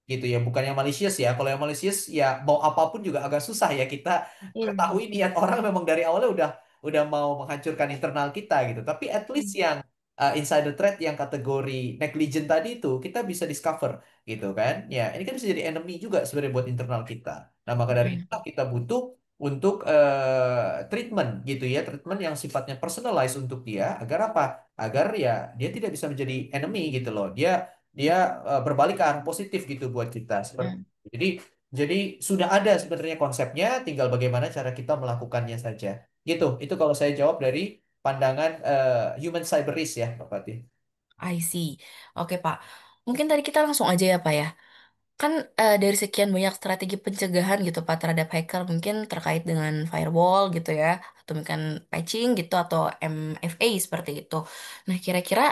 gitu ya. Bukan yang malicious ya. Kalau yang malicious ya mau apapun juga agak susah ya kita Iya. ketahui niat orang memang dari awalnya udah mau menghancurkan internal kita gitu. Tapi at least yang insider threat yang kategori negligent tadi itu kita bisa discover gitu kan. Ya, ini kan bisa jadi enemy juga sebenarnya buat internal kita. Nah, maka dari Mm. itu kita butuh untuk treatment gitu ya, treatment yang sifatnya personalized untuk dia agar apa? Agar ya dia tidak bisa menjadi enemy gitu loh. Dia dia berbalik ke arah positif gitu buat kita. Seperti Mm. jadi jadi sudah ada sebenarnya konsepnya, tinggal bagaimana cara kita melakukannya saja. Gitu. Itu kalau saya jawab dari pandangan human cyber risk ya, Pak Fatih. I see. Oke, Pak. Mungkin tadi kita langsung aja ya, Pak ya. Kan dari sekian banyak strategi pencegahan gitu Pak terhadap hacker mungkin terkait dengan firewall gitu ya atau mungkin patching gitu atau MFA seperti itu. Nah, kira-kira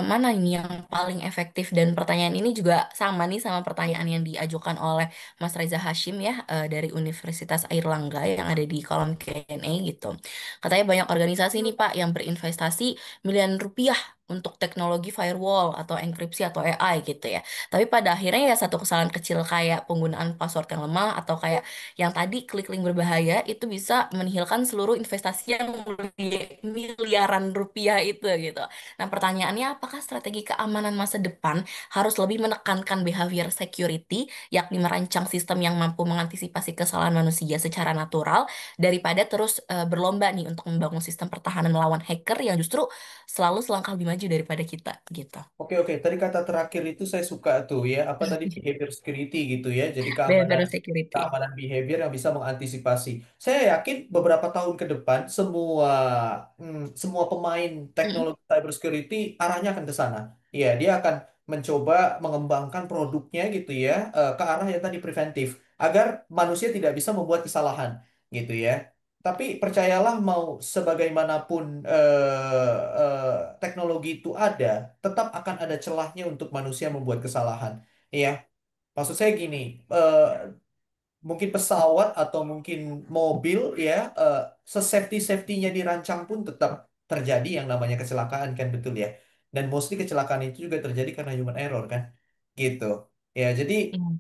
mana ini yang paling efektif dan pertanyaan ini juga sama nih sama pertanyaan yang diajukan oleh Mas Reza Hashim ya dari Universitas Airlangga yang ada di kolom Q&A gitu. Katanya banyak organisasi nih Pak yang berinvestasi miliaran rupiah untuk teknologi firewall atau enkripsi atau AI gitu ya. Tapi pada akhirnya ya satu kesalahan kecil kayak penggunaan password yang lemah atau kayak yang tadi klik link berbahaya itu bisa menihilkan seluruh investasi yang miliaran rupiah itu gitu. Nah pertanyaannya pertanyaannya, apakah strategi keamanan masa depan harus lebih menekankan behavior security, yakni merancang sistem yang mampu mengantisipasi kesalahan manusia secara natural, daripada terus berlomba nih untuk membangun sistem pertahanan melawan hacker yang justru selalu selangkah lebih maju daripada kita, gitu. Oke, oke. Tadi kata terakhir itu saya suka tuh ya. Apa tadi behavior security gitu ya. Jadi keamanan Behavior security. keamanan behavior yang bisa mengantisipasi. Saya yakin beberapa tahun ke depan semua pemain Mm-mm. teknologi cyber security arahnya akan ke sana. Iya, dia akan mencoba mengembangkan produknya gitu ya ke arah yang tadi preventif agar manusia tidak bisa membuat kesalahan gitu ya. Tapi percayalah mau sebagaimanapun teknologi itu ada, tetap akan ada celahnya untuk manusia membuat kesalahan. Iya, maksud saya gini, mungkin pesawat atau mungkin mobil ya, sesafety-safety-nya dirancang pun tetap terjadi yang namanya kecelakaan kan betul ya. Dan mostly kecelakaan itu juga terjadi karena human error kan, gitu. Ya, jadi Mm.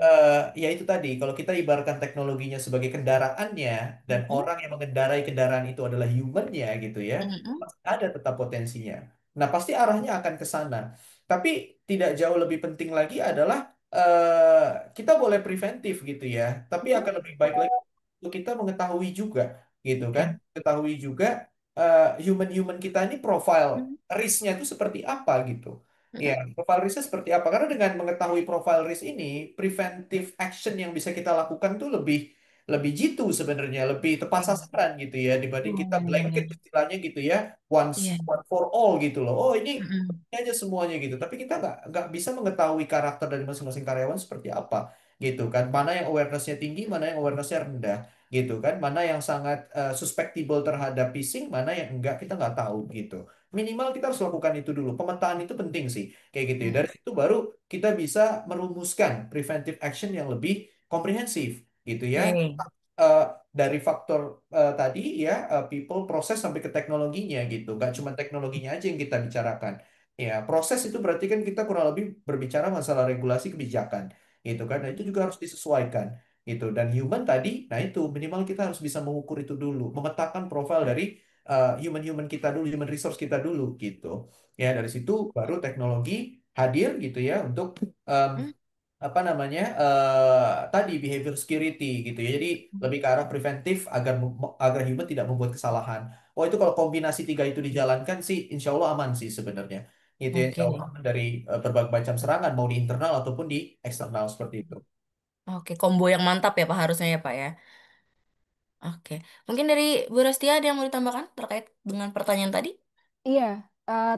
ya itu tadi, kalau kita ibaratkan teknologinya sebagai kendaraannya dan Mm-mm. orang yang mengendarai kendaraan itu adalah humannya gitu ya, Mm-mm. pasti ada tetap potensinya. Nah, pasti arahnya akan ke sana. Tapi tidak jauh lebih penting lagi adalah kita boleh preventif gitu ya, tapi akan lebih baik lagi untuk kita mengetahui juga gitu kan, Mm. ketahui juga human-human kita ini profile Mm. risknya itu seperti apa gitu. Ya, Mm-mm. profile risknya seperti apa? Karena dengan mengetahui profile risk ini, preventive action yang bisa kita lakukan tuh lebih lebih jitu sebenarnya, lebih tepat Iya. sasaran gitu ya, dibanding kita blanket Hmm. istilahnya gitu ya, Iya. one for all gitu loh. Oh ini Mm-mm. ini aja semuanya gitu. Tapi kita nggak bisa mengetahui karakter dari masing-masing karyawan seperti apa gitu kan. Mana yang awarenessnya tinggi, mana yang awarenessnya rendah gitu kan. Mana yang sangat susceptible terhadap phishing, mana yang enggak kita nggak tahu gitu. Minimal kita harus lakukan itu dulu. Pemetaan itu penting sih kayak gitu ya. Mm. Dari situ baru kita bisa merumuskan preventive action yang lebih komprehensif gitu ya. Oke. Eh, dari faktor tadi ya people proses sampai ke teknologinya gitu. Gak cuma teknologinya aja yang kita bicarakan. Ya, proses itu berarti kan kita kurang lebih berbicara masalah regulasi kebijakan gitu kan. Nah, itu juga harus disesuaikan gitu. Dan human tadi, nah itu minimal kita harus bisa mengukur itu dulu, memetakan profil dari human-human kita dulu, human resource kita dulu gitu. Ya, dari situ baru teknologi hadir gitu ya untuk em, Mm. apa namanya tadi behavior security gitu ya. Jadi lebih ke arah preventif agar human tidak membuat kesalahan. Oh itu kalau kombinasi tiga itu dijalankan sih, insya Allah aman sih sebenarnya. Gitu ya, insya Allah Oke. aman dari berbagai macam serangan mau di internal ataupun di eksternal seperti itu. Oke, combo yang mantap ya Pak harusnya ya Pak ya. Oke. Mungkin dari Bu Restia ada yang mau ditambahkan terkait dengan pertanyaan tadi? Iya,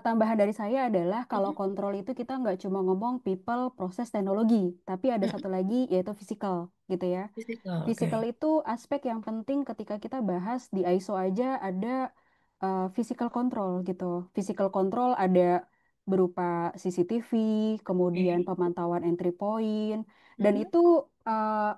tambahan dari saya adalah kalau Mm-mm. kontrol itu kita nggak cuma ngomong people, proses, teknologi, tapi ada Mm-mm. satu lagi yaitu physical gitu ya. Physical, Physical oke. itu aspek yang penting ketika kita bahas di ISO aja ada physical control gitu. Physical control ada berupa CCTV, kemudian Oke. pemantauan entry point, dan Mm-mm. itu eh,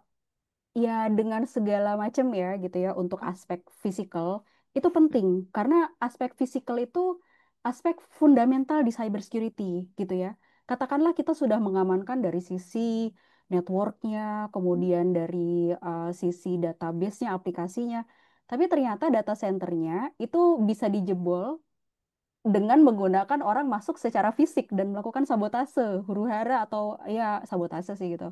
ya dengan segala macam ya gitu ya untuk aspek fisikal itu penting karena aspek fisikal itu aspek fundamental di cybersecurity gitu ya. Katakanlah kita sudah mengamankan dari sisi networknya, kemudian dari sisi database-nya, aplikasinya, tapi ternyata data centernya itu bisa dijebol dengan menggunakan orang masuk secara fisik dan melakukan sabotase, huru hara atau ya sabotase sih gitu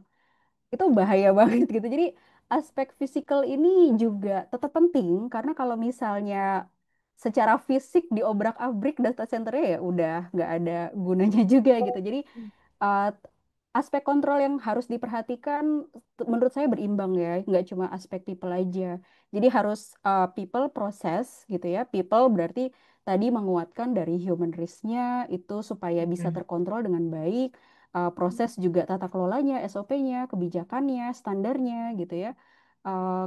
itu bahaya banget gitu. Jadi aspek fisikal ini juga tetap penting karena kalau misalnya secara fisik diobrak-abrik data centernya ya udah nggak ada gunanya juga gitu. Jadi uh, aspek kontrol yang harus diperhatikan menurut saya berimbang ya, nggak cuma aspek people aja. Jadi harus people proses gitu ya. People berarti tadi menguatkan dari human risk-nya itu supaya bisa Oke. terkontrol dengan baik. Proses juga tata kelolanya, SOP-nya, kebijakannya, standarnya gitu ya.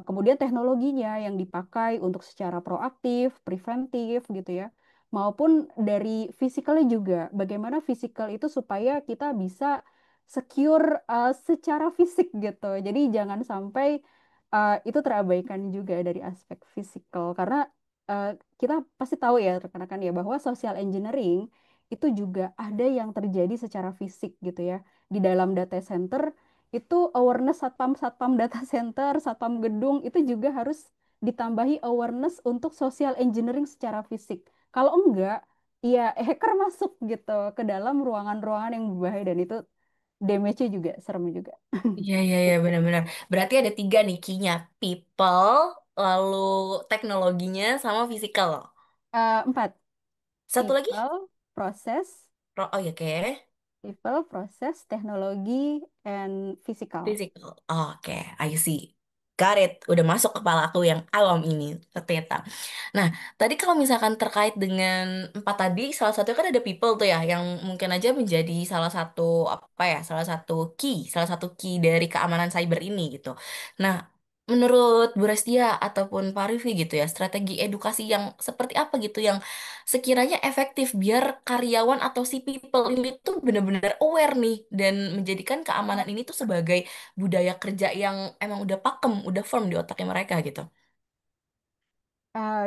Kemudian teknologinya yang dipakai untuk secara proaktif, preventif gitu ya maupun dari fisikalnya juga. Bagaimana fisikal itu supaya kita bisa secure secara fisik gitu. Jadi jangan sampai itu terabaikan juga dari aspek fisikal karena uh, kita pasti tahu ya rekan-rekan ya bahwa social engineering itu juga ada yang terjadi secara fisik gitu ya. Di dalam data center itu awareness satpam-satpam data center, satpam gedung itu juga harus ditambahi awareness untuk social engineering secara fisik. Kalau enggak, iya hacker masuk gitu ke dalam ruangan-ruangan yang berbahaya dan itu damage-nya juga serem juga. Iya, iya, iya, benar-benar. Berarti ada tiga nih key-nya. People, lalu teknologinya, sama physical. Empat, Satu lagi? people, proses, Oh ya, oke. people, proses, teknologi, and physical. Physical. Oke, I see. Got it. Udah masuk kepala aku yang awam ini, ternyata. Nah, tadi kalau misalkan terkait dengan empat tadi, salah satu kan ada people tuh ya, yang mungkin aja menjadi salah satu apa ya, salah satu key dari keamanan cyber ini gitu. Nah, menurut Bu Restia ataupun Pak Rifki gitu ya, strategi edukasi yang seperti apa gitu yang sekiranya efektif biar karyawan atau si people ini tuh benar-benar aware nih dan menjadikan keamanan ini tuh sebagai budaya kerja yang emang udah pakem, udah firm di otaknya mereka gitu.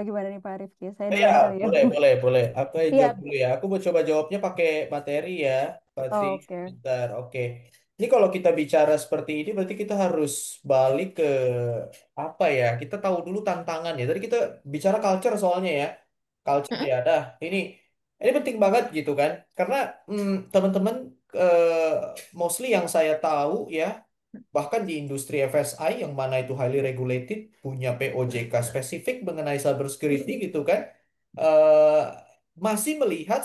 Gimana nih Pak Rifki? Saya Ya, duluan kali ya. boleh, boleh, boleh. Aku yang jawab Iya, dulu ya. Aku mau coba jawabnya pakai materi ya, Fatri. oh, oke. Bentar, oke. Ini kalau kita bicara seperti ini, berarti kita harus balik ke apa ya? Kita tahu dulu tantangan ya. Tadi kita bicara culture soalnya ya. Culture Mm-mm. ya, dah. Ini penting banget gitu kan? Karena teman-teman eh, mostly yang saya tahu ya, bahkan di industri FSI yang mana itu highly regulated, punya POJK spesifik mengenai cyber security gitu kan, eh, masih melihat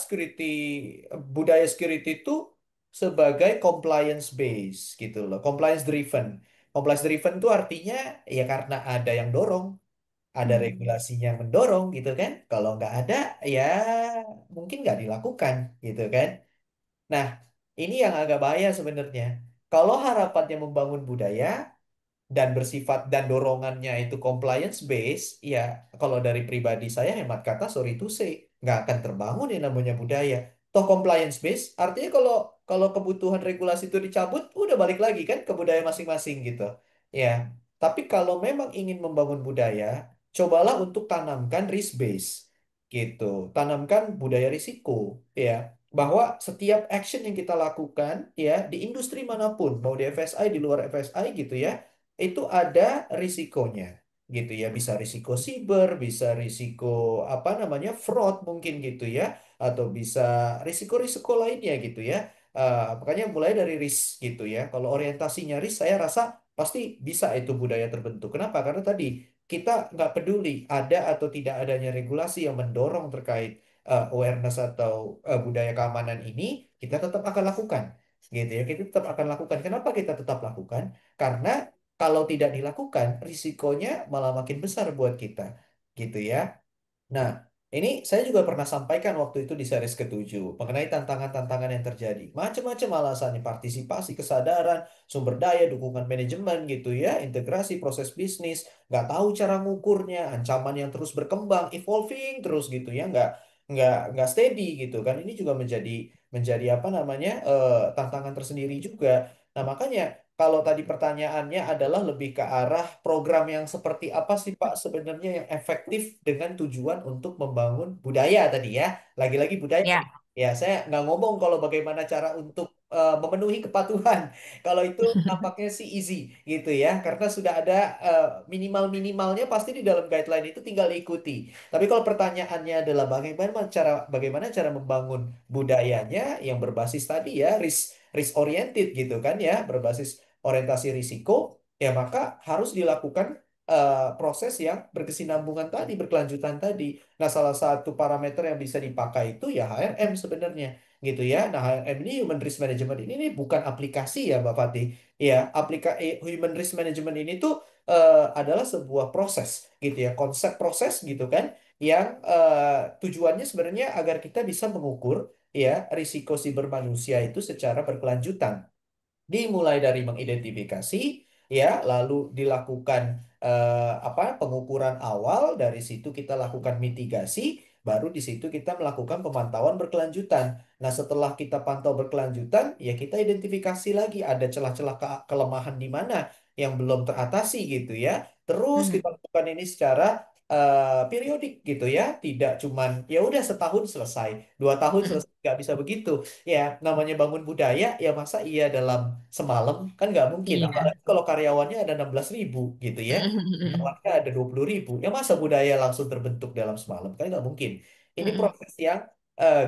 budaya security itu sebagai compliance based gitu loh, compliance driven. Compliance driven itu artinya ya karena ada yang dorong, ada Hmm. regulasinya yang mendorong gitu kan. Kalau nggak ada ya mungkin nggak dilakukan gitu kan. Nah, ini yang agak bahaya sebenarnya. Kalau harapannya membangun budaya, dan bersifat dan dorongannya itu compliance base, ya kalau dari pribadi saya hemat kata sorry to say nggak akan terbangun yang namanya budaya. Toh compliance base artinya kalau kalau kebutuhan regulasi itu dicabut, udah balik lagi kan ke budaya masing-masing gitu. Ya, tapi kalau memang ingin membangun budaya, cobalah untuk tanamkan risk base gitu. Tanamkan budaya risiko ya. Bahwa setiap action yang kita lakukan ya di industri manapun, mau di FSI, di luar FSI gitu ya, itu ada risikonya gitu ya, bisa risiko siber, bisa risiko apa namanya fraud mungkin gitu ya, atau bisa risiko-risiko lainnya gitu ya. Makanya mulai dari risk gitu ya, kalau orientasinya risk saya rasa pasti bisa itu budaya terbentuk. Kenapa? Karena tadi kita nggak peduli ada atau tidak adanya regulasi yang mendorong terkait awareness atau budaya keamanan ini, kita tetap akan lakukan gitu ya, kita tetap akan lakukan. Kenapa kita tetap lakukan? Karena kalau tidak dilakukan, risikonya malah makin besar buat kita, gitu ya. Nah, ini saya juga pernah sampaikan waktu itu di series ketujuh mengenai tantangan-tantangan yang terjadi. Macam-macam alasannya, partisipasi, kesadaran, sumber daya, dukungan manajemen gitu ya, integrasi proses bisnis, nggak tahu cara ngukurnya, ancaman yang terus berkembang, evolving terus gitu ya, nggak steady gitu kan. Ini juga menjadi menjadi apa namanya tantangan tersendiri juga. Nah, makanya kalau tadi pertanyaannya adalah lebih ke arah program yang seperti apa sih Pak sebenarnya yang efektif dengan tujuan untuk membangun budaya tadi ya. Lagi-lagi budaya. Ya. Ya, saya nggak ngomong kalau bagaimana cara untuk memenuhi kepatuhan. Kalau itu nampaknya sih easy gitu ya. Karena sudah ada minimal-minimalnya pasti di dalam guideline itu tinggal diikuti. Tapi kalau pertanyaannya adalah bagaimana cara membangun budayanya yang berbasis tadi ya risk oriented gitu kan ya, berbasis orientasi risiko, ya maka harus dilakukan proses yang berkesinambungan tadi, berkelanjutan tadi. Nah, salah satu parameter yang bisa dipakai itu ya HRM sebenarnya, gitu ya. Nah, HRM ini Human Risk Management ini bukan aplikasi ya, Mbak Fatih. Ya, Human Risk Management ini tuh adalah sebuah proses, gitu ya, konsep proses gitu kan, yang tujuannya sebenarnya agar kita bisa mengukur ya risiko siber manusia itu secara berkelanjutan. Dimulai dari mengidentifikasi ya, lalu dilakukan apa pengukuran awal, dari situ kita lakukan mitigasi, baru di situ kita melakukan pemantauan berkelanjutan. Nah, setelah kita pantau berkelanjutan, ya kita identifikasi lagi ada celah-celah kelemahan di mana yang belum teratasi gitu ya. Terus Hmm. kita lakukan ini secara periodik gitu ya, tidak cuman ya udah setahun selesai, 2 tahun selesai, nggak bisa begitu. Ya, namanya bangun budaya, ya masa iya dalam semalam? Kan nggak mungkin. Iya. Apalagi kalau karyawannya ada 16.000 gitu ya. Karyawannya ada 20.000. Ya masa budaya langsung terbentuk dalam semalam? Kan nggak mungkin. Ini proses yang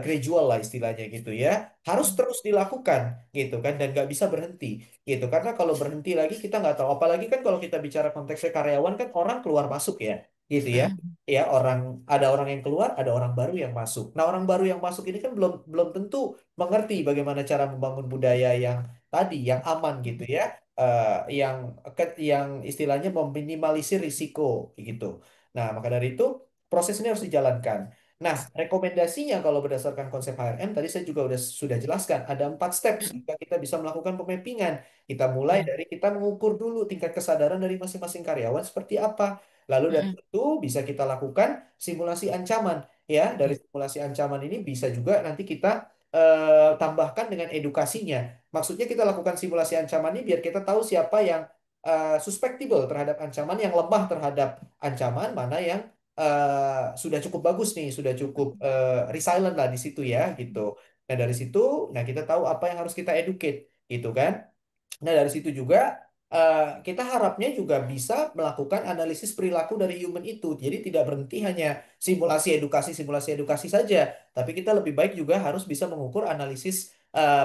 gradual lah istilahnya gitu ya, harus terus dilakukan gitu kan, dan nggak bisa berhenti gitu, karena kalau berhenti lagi kita nggak tahu, apalagi kan kalau kita bicara konteksnya karyawan kan orang keluar masuk ya gitu ya. Mm-mm. Ya, ada orang yang keluar, ada orang baru yang masuk. Nah, orang baru yang masuk ini kan belum belum tentu mengerti bagaimana cara membangun budaya yang tadi, yang aman gitu ya, eh, yang yang istilahnya meminimalisir risiko gitu. Nah, maka dari itu proses ini harus dijalankan. Nah, rekomendasinya kalau berdasarkan konsep HRM tadi saya juga sudah jelaskan, ada 4 step Mm-mm. sehingga kita bisa melakukan pemappingan. Kita mulai Ya. dari kita mengukur dulu tingkat kesadaran dari masing-masing karyawan seperti apa. Lalu dari Mm-mm. itu bisa kita lakukan simulasi ancaman. Ya, dari Ya. simulasi ancaman ini bisa juga nanti kita tambahkan dengan edukasinya. Maksudnya kita lakukan simulasi ancaman ini biar kita tahu siapa yang susceptible terhadap ancaman, yang lemah terhadap ancaman, mana yang sudah cukup bagus nih, sudah cukup resilient lah di situ ya gitu. Nah, dari situ, nah kita tahu apa yang harus kita educate gitu kan. Nah, dari situ juga kita harapnya juga bisa melakukan analisis perilaku dari human itu. Jadi tidak berhenti hanya simulasi edukasi saja, tapi kita lebih baik juga harus bisa mengukur analisis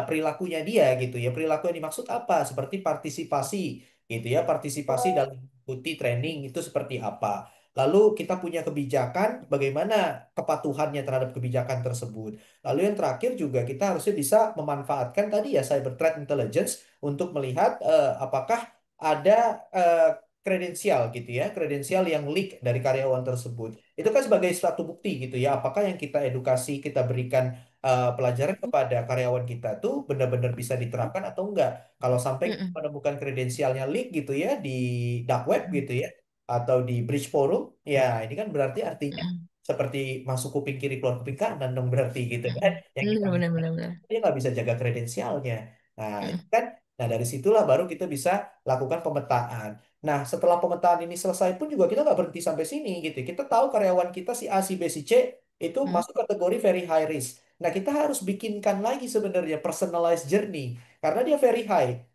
perilakunya dia gitu ya. Perilaku yang dimaksud apa? Seperti partisipasi gitu ya. Partisipasi dalam mengikuti training itu seperti apa. Lalu kita punya kebijakan, bagaimana kepatuhannya terhadap kebijakan tersebut. Lalu yang terakhir juga kita harusnya bisa memanfaatkan tadi ya cyber threat intelligence untuk melihat apakah ada eh, kredensial gitu ya, kredensial yang leak dari karyawan tersebut. Itu kan sebagai suatu bukti gitu ya, apakah yang kita edukasi, kita berikan pelajaran kepada karyawan kita tuh benar-benar bisa diterapkan atau enggak. Kalau sampai kita Mm-mm. menemukan kredensialnya leak gitu ya di dark web gitu ya, atau di breach forum, ya ini kan berarti artinya Mm-mm. seperti masuk kuping kiri keluar kuping kanan dong berarti gitu kan, Mm-mm. yang kita Benar, benar, benar, benar. dia nggak bisa jaga kredensialnya. Nah, itu Mm-mm. kan. Nah, dari situlah baru kita bisa lakukan pemetaan. Nah, setelah pemetaan ini selesai pun juga kita nggak berhenti sampai sini gitu. Kita tahu karyawan kita si A, si B, si C itu Mm. masuk kategori very high risk. Nah, kita harus bikinkan lagi sebenarnya personalized journey karena dia very high.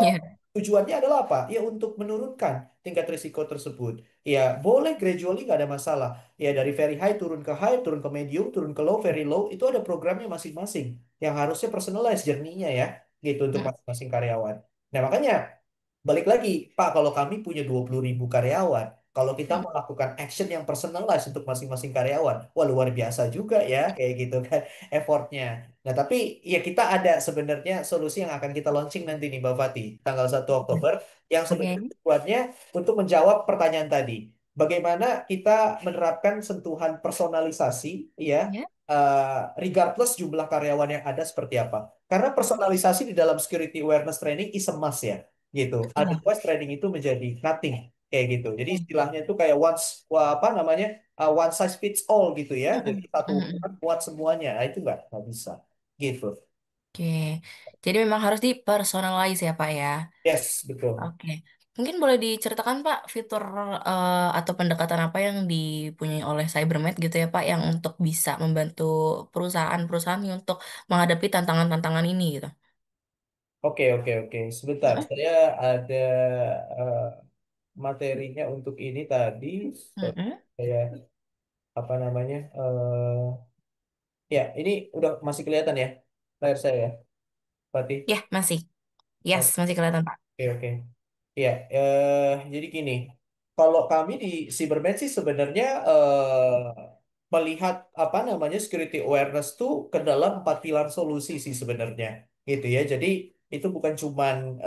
Ya. Tujuannya adalah apa? Ya untuk menurunkan tingkat risiko tersebut. Ya, boleh gradually nggak ada masalah. Ya, dari very high turun ke high, turun ke medium, turun ke low, very low, itu ada programnya masing-masing yang harusnya personalized journey-nya ya, gitu untuk Mm. masing-masing karyawan. Nah, makanya balik lagi, Pak, kalau kami punya 20.000 karyawan, kalau kita Mm. melakukan action yang personalized untuk masing-masing karyawan, wah luar biasa juga ya, kayak gitu kan, effortnya. Nah, tapi ya kita ada sebenarnya solusi yang akan kita launching nanti nih, Mbak Fati, tanggal 1 Oktober, yang sebenarnya Oke. tujuannya untuk menjawab pertanyaan tadi. Bagaimana kita menerapkan sentuhan personalisasi, ya, Ya. regardless jumlah karyawan yang ada seperti apa. Karena personalisasi di dalam security awareness training is a must ya gitu. Iya. Otherwise training itu menjadi nothing kayak gitu. Jadi Iya. istilahnya itu kayak apa namanya, one size fits all gitu ya. Jadi Mm-mm. satu Mm-mm. ukuran buat semuanya. Nah, itu nggak bisa gitu. Oke. Jadi memang harus dipersonalize ya, Pak ya. Yes, betul. Oke. Mungkin boleh diceritakan Pak fitur atau pendekatan apa yang dipunyai oleh CyberMed gitu ya Pak yang untuk bisa membantu perusahaan-perusahaan ini untuk menghadapi tantangan-tantangan ini gitu. Oke, oke, oke. Sebentar, Mm-mm. saya ada eh, materinya untuk ini tadi. Mm-mm. Saya apa namanya? Ya, ini udah masih kelihatan ya layar saya ya, Fatih. Ya, masih. Yes, masih kelihatan Pak. Oke, oke. Ya, jadi gini, kalau kami di Cybermen sih sebenarnya melihat apa namanya security awareness tuh ke dalam 4 pilar solusi sih sebenarnya, gitu ya. Jadi itu bukan cuman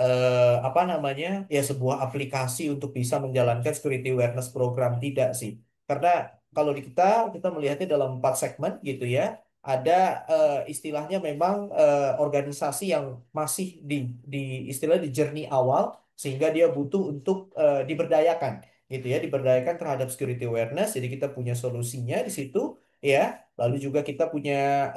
apa namanya ya sebuah aplikasi untuk bisa menjalankan security awareness program, tidak sih. Karena kalau di kita melihatnya dalam 4 segmen gitu ya. Ada istilahnya memang organisasi yang masih di istilah di journey awal sehingga dia butuh untuk diberdayakan gitu ya, diberdayakan terhadap security awareness. Jadi kita punya solusinya di situ ya. Lalu juga kita punya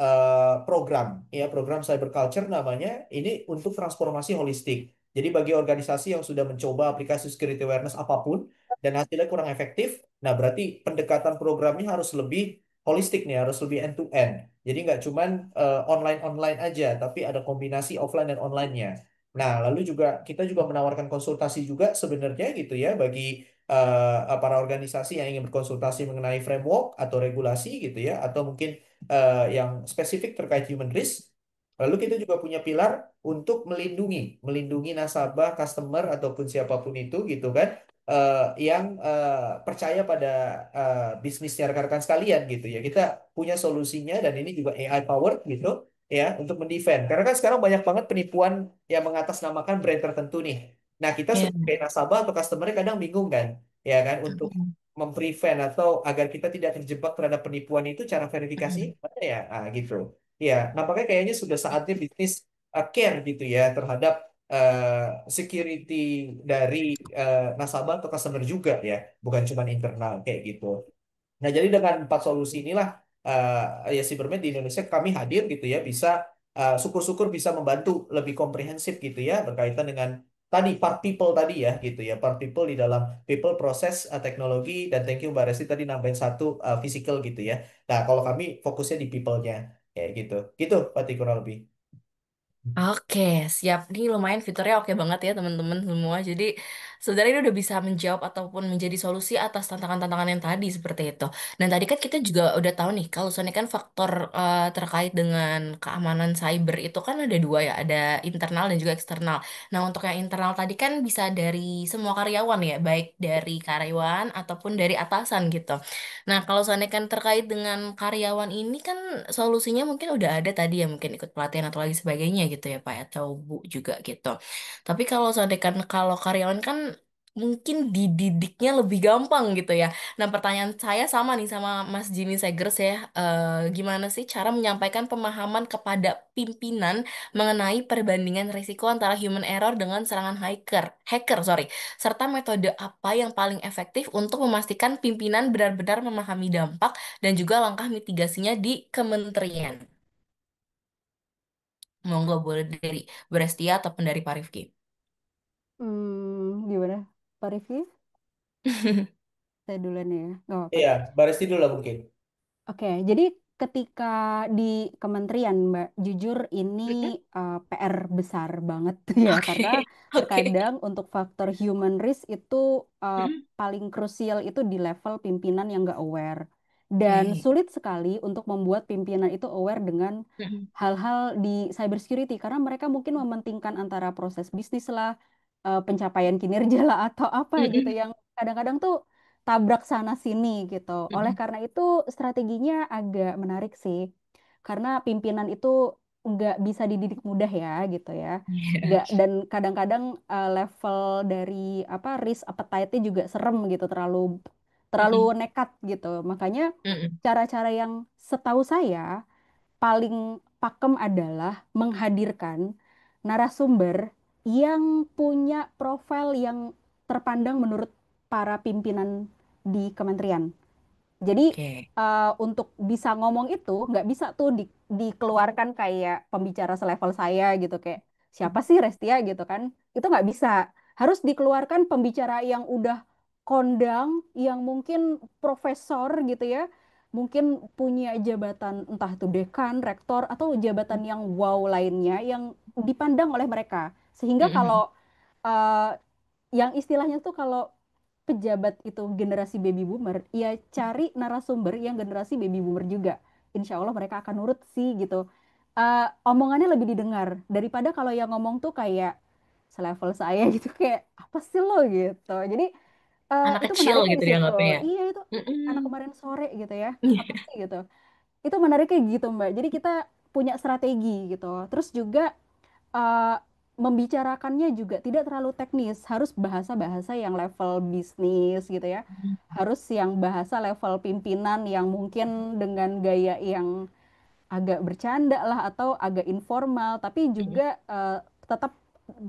program ya, program cyber culture namanya, ini untuk transformasi holistik. Jadi bagi organisasi yang sudah mencoba aplikasi security awareness apapun dan hasilnya kurang efektif, nah berarti pendekatan programnya harus lebih holistik nih, harus lebih end to end. Jadi nggak cuman online-online aja, tapi ada kombinasi offline dan online-nya. Nah, lalu juga kita juga menawarkan konsultasi juga sebenarnya gitu ya bagi para organisasi yang ingin berkonsultasi mengenai framework atau regulasi gitu ya, atau mungkin yang spesifik terkait human risk. Lalu kita juga punya pilar untuk melindungi nasabah, customer ataupun siapapun itu gitu kan, yang percaya pada bisnisnya rekan-rekan sekalian gitu ya. Kita punya solusinya dan ini juga AI powered gitu ya untuk mendefend. Karena kan sekarang banyak banget penipuan yang mengatasnamakan brand tertentu nih. Nah, kita Ya. sebagai nasabah atau customer kadang bingung kan, ya kan, untuk Mm-mm. memprevent atau agar kita tidak terjebak terhadap penipuan itu cara verifikasi Mm-mm. gimana ya? Ah, gitu. Ya, nampaknya kayaknya sudah saatnya bisnis care gitu ya terhadap security dari nasabah atau customer juga ya, bukan cuma internal kayak gitu. Nah, jadi dengan empat solusi inilah ya Cybermed di Indonesia kami hadir gitu ya, bisa syukur-syukur bisa membantu lebih komprehensif gitu ya berkaitan dengan tadi part people tadi ya gitu ya, part people di dalam people, proses, teknologi, dan thank you Mbak Resti tadi nambahin satu physical gitu ya. Nah, kalau kami fokusnya di people-nya kayak gitu. Gitu, Pati kurang lebih. Oke, siap. Ini lumayan fiturnya oke banget ya teman-teman semua. Jadi sebenarnya ini udah bisa menjawab ataupun menjadi solusi atas tantangan-tantangan yang tadi seperti itu. Dan tadi kan kita juga udah tahu nih, kalau soalnya kan faktor terkait dengan keamanan cyber itu kan ada dua ya, ada internal dan juga eksternal. Nah untuk yang internal tadi kan bisa dari semua karyawan ya, baik dari karyawan ataupun dari atasan gitu. Nah, kalau seandainya kan terkait dengan karyawan ini kan solusinya mungkin udah ada tadi ya, mungkin ikut pelatihan atau lagi sebagainya gitu ya Pak atau Bu juga gitu. Tapi kalau seandainya kan kalau karyawan kan mungkin dididiknya lebih gampang gitu ya. Nah, pertanyaan saya sama nih sama Mas Jimmy Segers ya. Gimana sih cara menyampaikan pemahaman kepada pimpinan mengenai perbandingan risiko antara human error dengan serangan hacker, sorry, serta metode apa yang paling efektif untuk memastikan pimpinan benar-benar memahami dampak dan juga langkah mitigasinya di kementerian. Monggo boleh dari Brestia ataupun dari Pak Rifki. Gimana, Pak Rifki? Saya duluan ya, nggak apa-apa. Iya, Mbak Resti dulu lah mungkin. Oke, jadi ketika di kementerian, Mbak, jujur ini PR besar banget ya, karena Oke, oke. terkadang untuk faktor human risk itu uh, Mm, paling krusial itu di level pimpinan yang nggak aware. Dan oke. sulit sekali untuk membuat pimpinan itu aware dengan Mm, hal-hal di cybersecurity, karena mereka mungkin mementingkan antara proses bisnis lah, pencapaian kinerja lah, atau apa gitu, mm, yang kadang-kadang tuh tabrak sana sini gitu. Oleh mm, karena itu strateginya agak menarik sih. Karena pimpinan itu nggak bisa dididik mudah ya gitu ya. Iya. Nggak, dan kadang-kadang level dari apa risk appetite-nya juga serem gitu, terlalu terlalu Mm, nekat gitu. Makanya mm, cara-cara yang setahu saya paling pakem adalah menghadirkan narasumber yang punya profil yang terpandang menurut para pimpinan di kementerian. Jadi oke. untuk bisa ngomong itu nggak bisa tuh dikeluarkan kayak pembicara selevel saya gitu, kayak siapa sih Restia gitu kan? Itu nggak bisa. Harus dikeluarkan pembicara yang udah kondang, yang mungkin profesor gitu ya, mungkin punya jabatan entah itu dekan, rektor, atau jabatan yang wow lainnya yang dipandang oleh mereka. Sehingga kalau Mm, eh, yang istilahnya tuh kalau pejabat itu generasi baby boomer, ya cari narasumber yang generasi baby boomer juga. Insya Allah mereka akan nurut sih gitu. Omongannya lebih didengar daripada kalau yang ngomong tuh kayak selevel saya gitu, kayak apa sih lo gitu. Jadi anak itu kecil menariknya gitu di ya situ. nganggapnya ya. Iya itu anak Mm, kemarin sore gitu ya. Apa iya. sih gitu. Itu menariknya gitu Mbak. Jadi kita punya strategi gitu. Terus juga eh, membicarakannya juga tidak terlalu teknis, harus bahasa-bahasa yang level bisnis gitu ya. Harus yang bahasa level pimpinan yang mungkin dengan gaya yang agak bercanda lah atau agak informal, tapi Mm, juga tetap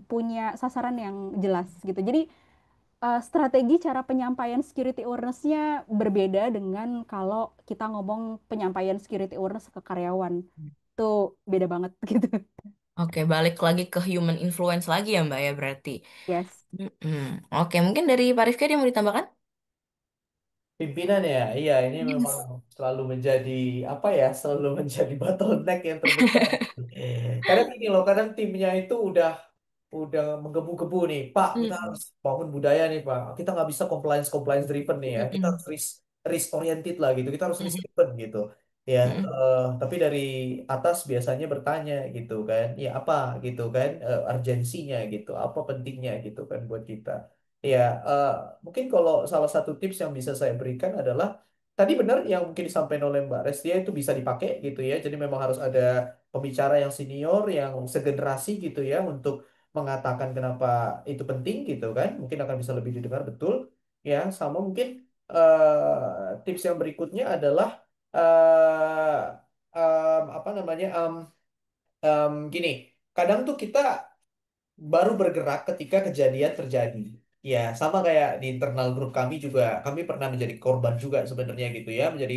punya sasaran yang jelas gitu. Jadi strategi cara penyampaian security awareness-nya berbeda dengan kalau kita ngomong penyampaian security awareness ke karyawan. Itu beda banget gitu. oke, balik lagi ke human influence lagi ya Mbak ya berarti. Yes. Mm, oke, mungkin dari Pak Rifki ada yang mau ditambahkan? Pimpinan ya, iya ini memang Yes. selalu menjadi apa ya, selalu menjadi bottleneck yang terbesar. Kadang gini loh, kadang timnya itu udah menggebu-gebu nih, Pak. Kita harus Mm, bangun budaya nih, Pak. Kita nggak bisa compliance compliance driven nih ya. Kita mm, harus risk risk oriented lah gitu. Kita harus risk mm, driven gitu. ya. Mm-mm. Tapi dari atas biasanya bertanya gitu kan, ya apa gitu kan, urgensinya gitu, apa pentingnya gitu kan buat kita. Ya, eh, mungkin kalau salah satu tips yang bisa saya berikan adalah tadi benar yang mungkin disampaikan oleh Mbak Restia itu bisa dipakai gitu ya. Jadi memang harus ada pembicara yang senior, yang segenerasi gitu ya untuk mengatakan kenapa itu penting gitu kan. Mungkin akan bisa lebih didengar betul. Ya, sama mungkin tips yang berikutnya adalah eh apa namanya gini, kadang tuh kita baru bergerak ketika kejadian terjadi. Ya, sama kayak di internal grup kami juga, kami pernah menjadi korban juga sebenarnya gitu ya, menjadi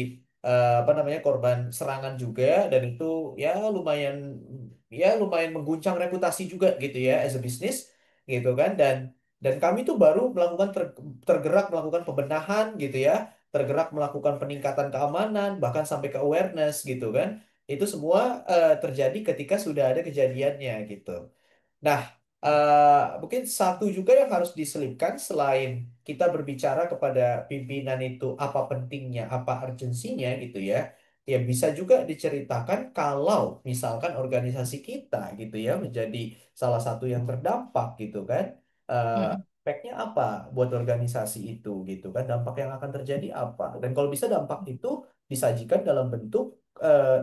apa namanya korban serangan juga, dan itu ya lumayan lumayan mengguncang reputasi juga gitu ya as a business gitu kan, dan kami tuh baru melakukan tergerak melakukan pembenahan gitu ya, tergerak melakukan peningkatan keamanan bahkan sampai ke awareness gitu kan. Itu semua terjadi ketika sudah ada kejadiannya gitu. Nah, mungkin satu juga yang harus diselipkan selain kita berbicara kepada pimpinan itu apa pentingnya, apa urgensinya gitu ya. Ya bisa juga diceritakan kalau misalkan organisasi kita gitu ya menjadi salah satu yang terdampak gitu kan. Mm-mm. Efeknya apa buat organisasi itu gitu kan. Dampak yang akan terjadi apa. Dan kalau bisa dampak itu disajikan dalam bentuk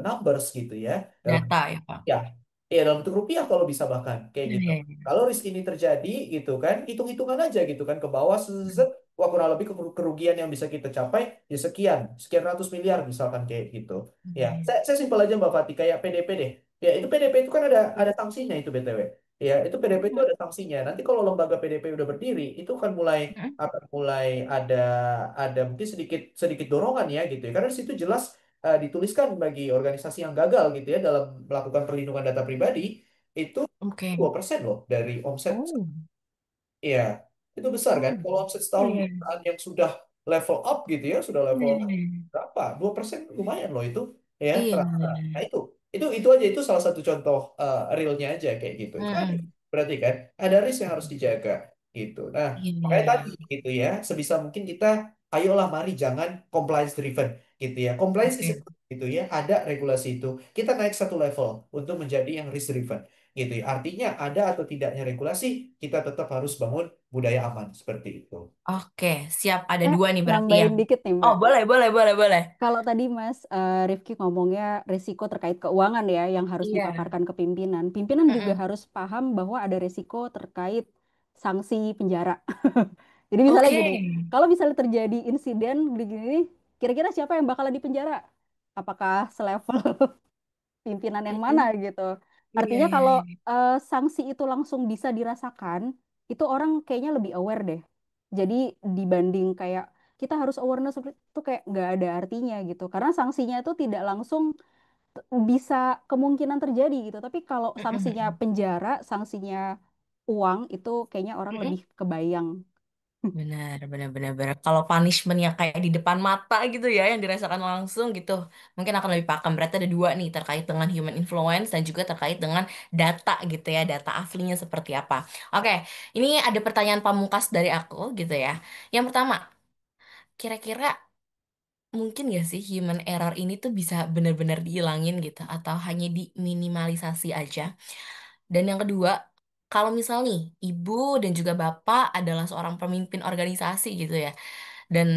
numbers gitu ya. Dalam Data ya, Pak. ya, ya dalam bentuk rupiah kalau bisa bahkan kayak Iya, gitu. iya, iya. Kalau risk ini terjadi gitu kan, hitung-hitungan aja gitu kan ke bawah zet, wah kurang lebih kerugian yang bisa kita capai ya sekian, sekian ratus miliar misalkan kayak gitu. Ya, Iya. saya simpel aja Mbak Fatih kayak PDP deh. Ya, itu PDP itu kan ada sanksinya itu BTW. Ya, itu PDP itu ada sanksinya. Nanti kalau lembaga PDP udah berdiri, itu Mm-mm. akan mulai ada mungkin sedikit sedikit dorongan ya gitu ya. Karena di situ jelas dituliskan bagi organisasi yang gagal gitu ya dalam melakukan perlindungan data pribadi itu Oke. 2% loh dari omset. Oh. Iya, itu besar kan? Oh. Kalau omset Iya, setahun iya, perusahaan yang sudah level up gitu ya, sudah iya. level Iya, iya. berapa? 2% lumayan loh itu ya Iya, terasa. iya, iya. Nah, itu aja itu salah satu contoh realnya aja kayak gitu. Itu kan Mm-mm. berarti kan ada risk yang harus dijaga gitu. Nah, Iya, makanya iya. tadi gitu ya, sebisa mungkin kita ayolah mari jangan compliance driven gitu ya. Compliance is a Oke. good gitu ya, ada regulasi itu. Kita naik satu level untuk menjadi yang risk driven gitu ya. Artinya ada atau tidaknya regulasi, kita tetap harus bangun budaya aman seperti itu. Oke, siap. Ada dua nih berarti Nambahin yang. dikit nih, Oh, Mbak. boleh, boleh, boleh, boleh. Kalau tadi Mas Rifki ngomongnya risiko terkait keuangan ya yang harus Iya. dipaparkan ke pimpinan. Pimpinan juga Mm-mm. harus paham bahwa ada risiko terkait sanksi penjara. Jadi misalnya Oke. gini, kalau misalnya terjadi insiden begini, kira-kira siapa yang bakalan dipenjara? Apakah selevel pimpinan yang mana Mm-mm. gitu? Iya, Artinya iya, kalau iya. sanksi itu langsung bisa dirasakan, itu orang kayaknya lebih aware deh. Jadi dibanding kayak kita harus awareness seperti itu kayak nggak ada artinya gitu. Karena sanksinya itu tidak langsung bisa kemungkinan terjadi gitu. Tapi kalau sanksinya Mm-mm. penjara, sanksinya uang itu kayaknya orang Mm-mm. lebih kebayang. Benar, benar, benar, benar. Kalau punishmentnya kayak di depan mata gitu ya, yang dirasakan langsung gitu, mungkin akan lebih paham. Berarti ada dua nih, terkait dengan human influence dan juga terkait dengan data gitu ya, data aslinya seperti apa. Oke, ini ada pertanyaan pamungkas dari aku gitu ya. Yang pertama, kira-kira mungkin gak sih human error ini tuh bisa benar-benar dihilangin gitu, atau hanya diminimalisasi aja? Dan yang kedua, kalau misal nih, ibu dan juga bapak adalah seorang pemimpin organisasi gitu ya, dan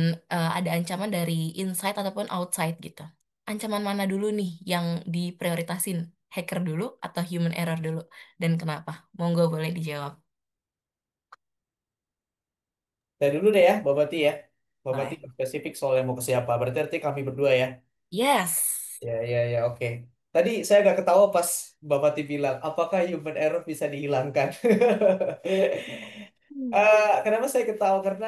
ada ancaman dari inside ataupun outside gitu. Ancaman mana dulu nih yang diprioritasin? Hacker dulu atau human error dulu? Dan kenapa? Monggo boleh dijawab. Saya dulu deh ya, Mbak Bati ya. Mbak Bati Boleh. spesifik soalnya mau ke siapa. Berarti nanti kami berdua ya. Yes. Ya, ya, ya, oke. Tadi saya agak ketawa pas Mbak Bati bilang, apakah human error bisa dihilangkan? Hmm. Kenapa saya ketawa? Karena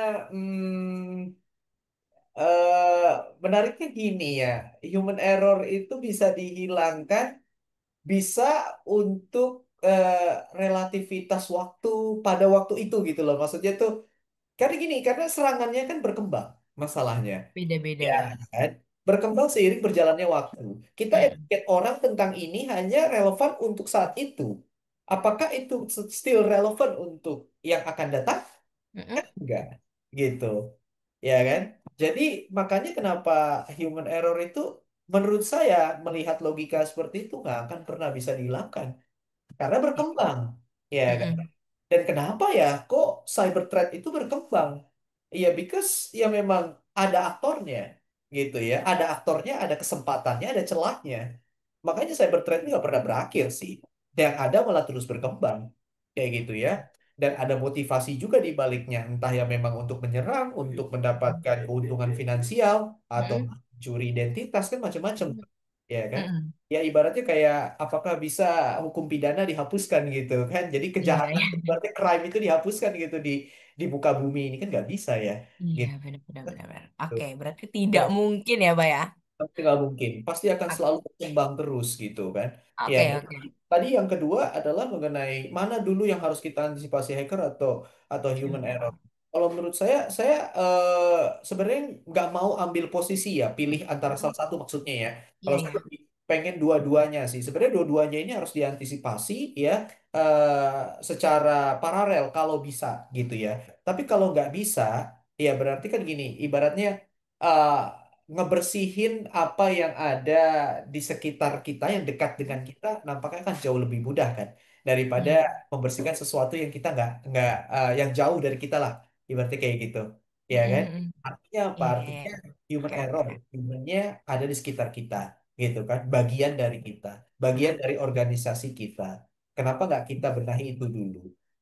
eh, menariknya gini ya, human error itu bisa dihilangkan, bisa untuk relativitas waktu pada waktu itu gitu loh. Maksudnya tuh, karena gini, karena serangannya kan berkembang masalahnya. Ya Beda-beda. kan? Berkembang seiring berjalannya waktu. Kita Mm-mm. educate orang tentang ini hanya relevan untuk saat itu. Apakah itu still relevan untuk yang akan datang? Mm-mm. Enggak. Gitu. Ya kan? Jadi makanya kenapa human error itu menurut saya melihat logika seperti itu nggak akan pernah bisa dihilangkan karena berkembang, ya kan? Mm-mm. Dan kenapa ya kok cyber threat itu berkembang? Ya because ya memang ada aktornya gitu ya. Ada aktornya, ada kesempatannya, ada celahnya. Makanya cyber threat ini nggak pernah berakhir sih. Yang ada malah terus berkembang. Kayak gitu ya. Dan ada motivasi juga di baliknya. Entah ya memang untuk menyerang, untuk mendapatkan keuntungan finansial, atau Mm-mm. curi identitas, kan macam-macam. Ya kan? Mm-mm. Ya ibaratnya kayak apakah bisa hukum pidana dihapuskan gitu kan. Jadi Iya, kejahatan, iya. ibaratnya crime itu dihapuskan gitu di muka bumi ini kan nggak bisa ya. Iya, Gitu. benar-benar benar. Oke, berarti tidak mungkin ya, Pak ya? Tapi nggak mungkin, pasti akan Oke, selalu berkembang terus gitu kan. Ya, oke, jadi oke. tadi yang kedua adalah mengenai mana dulu yang harus kita antisipasi hacker atau human Human error. error. Kalau menurut saya sebenarnya nggak mau ambil posisi ya, pilih antara Mm-mm. salah satu maksudnya ya. Iya, Kalau saya iya. lebih pengen dua-duanya sih. Sebenarnya dua-duanya ini harus diantisipasi ya secara paralel kalau bisa gitu ya. Tapi kalau nggak bisa, ya berarti kan gini, ibaratnya eh, ngebersihin apa yang ada di sekitar kita yang dekat dengan kita nampaknya kan jauh lebih mudah kan daripada Iya. membersihkan sesuatu yang kita nggak yang jauh dari kita lah ibaratnya kayak gitu ya Mm-mm, kan mm-mm. artinya apa Iya, iya. artinya human Oke, error oke. humannya ada di sekitar kita gitu kan bagian dari kita bagian dari organisasi kita kenapa nggak kita benahi itu dulu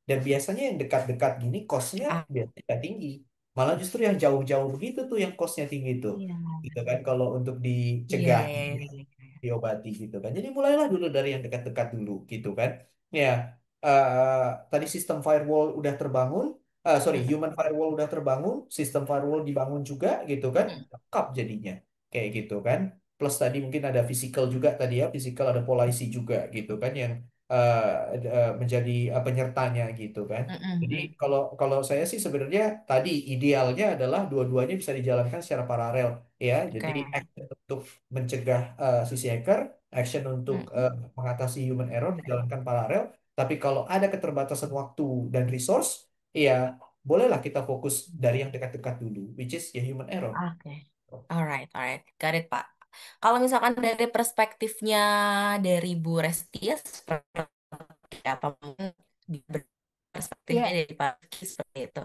dan biasanya yang dekat-dekat gini costnya Ah, biasanya nggak tinggi malah justru yang jauh-jauh begitu tuh yang costnya tinggi tuh iya. gitu kan kalau untuk Iya, dicegah iya, iya, gitu ya, iya, iya. diobati gitu kan jadi mulailah dulu dari yang dekat-dekat dulu gitu kan ya eh, tadi sistem firewall udah terbangun sorry Mm-mm, human firewall udah terbangun sistem firewall dibangun juga gitu kan mm-mm, lengkap jadinya kayak gitu kan plus tadi mungkin ada physical juga tadi ya physical ada polisi juga gitu kan yang menjadi penyertanya gitu kan jadi mm-mm. kalau kalau saya sih sebenarnya tadi idealnya adalah dua-duanya bisa dijalankan secara paralel ya. Jadi Oke. action untuk mencegah sisi hacker, action untuk Mm-mm. mengatasi human error dijalankan paralel. Tapi kalau ada keterbatasan waktu dan resource, ya bolehlah kita fokus dari yang dekat-dekat dulu, which is ya human error. Oke. Alright, alright. Got it, Pak. Kalau misalkan dari perspektifnya dari Bu Restia, seperti apa? Mungkin di perspektifnya Ya, dari Pak Rizky seperti itu.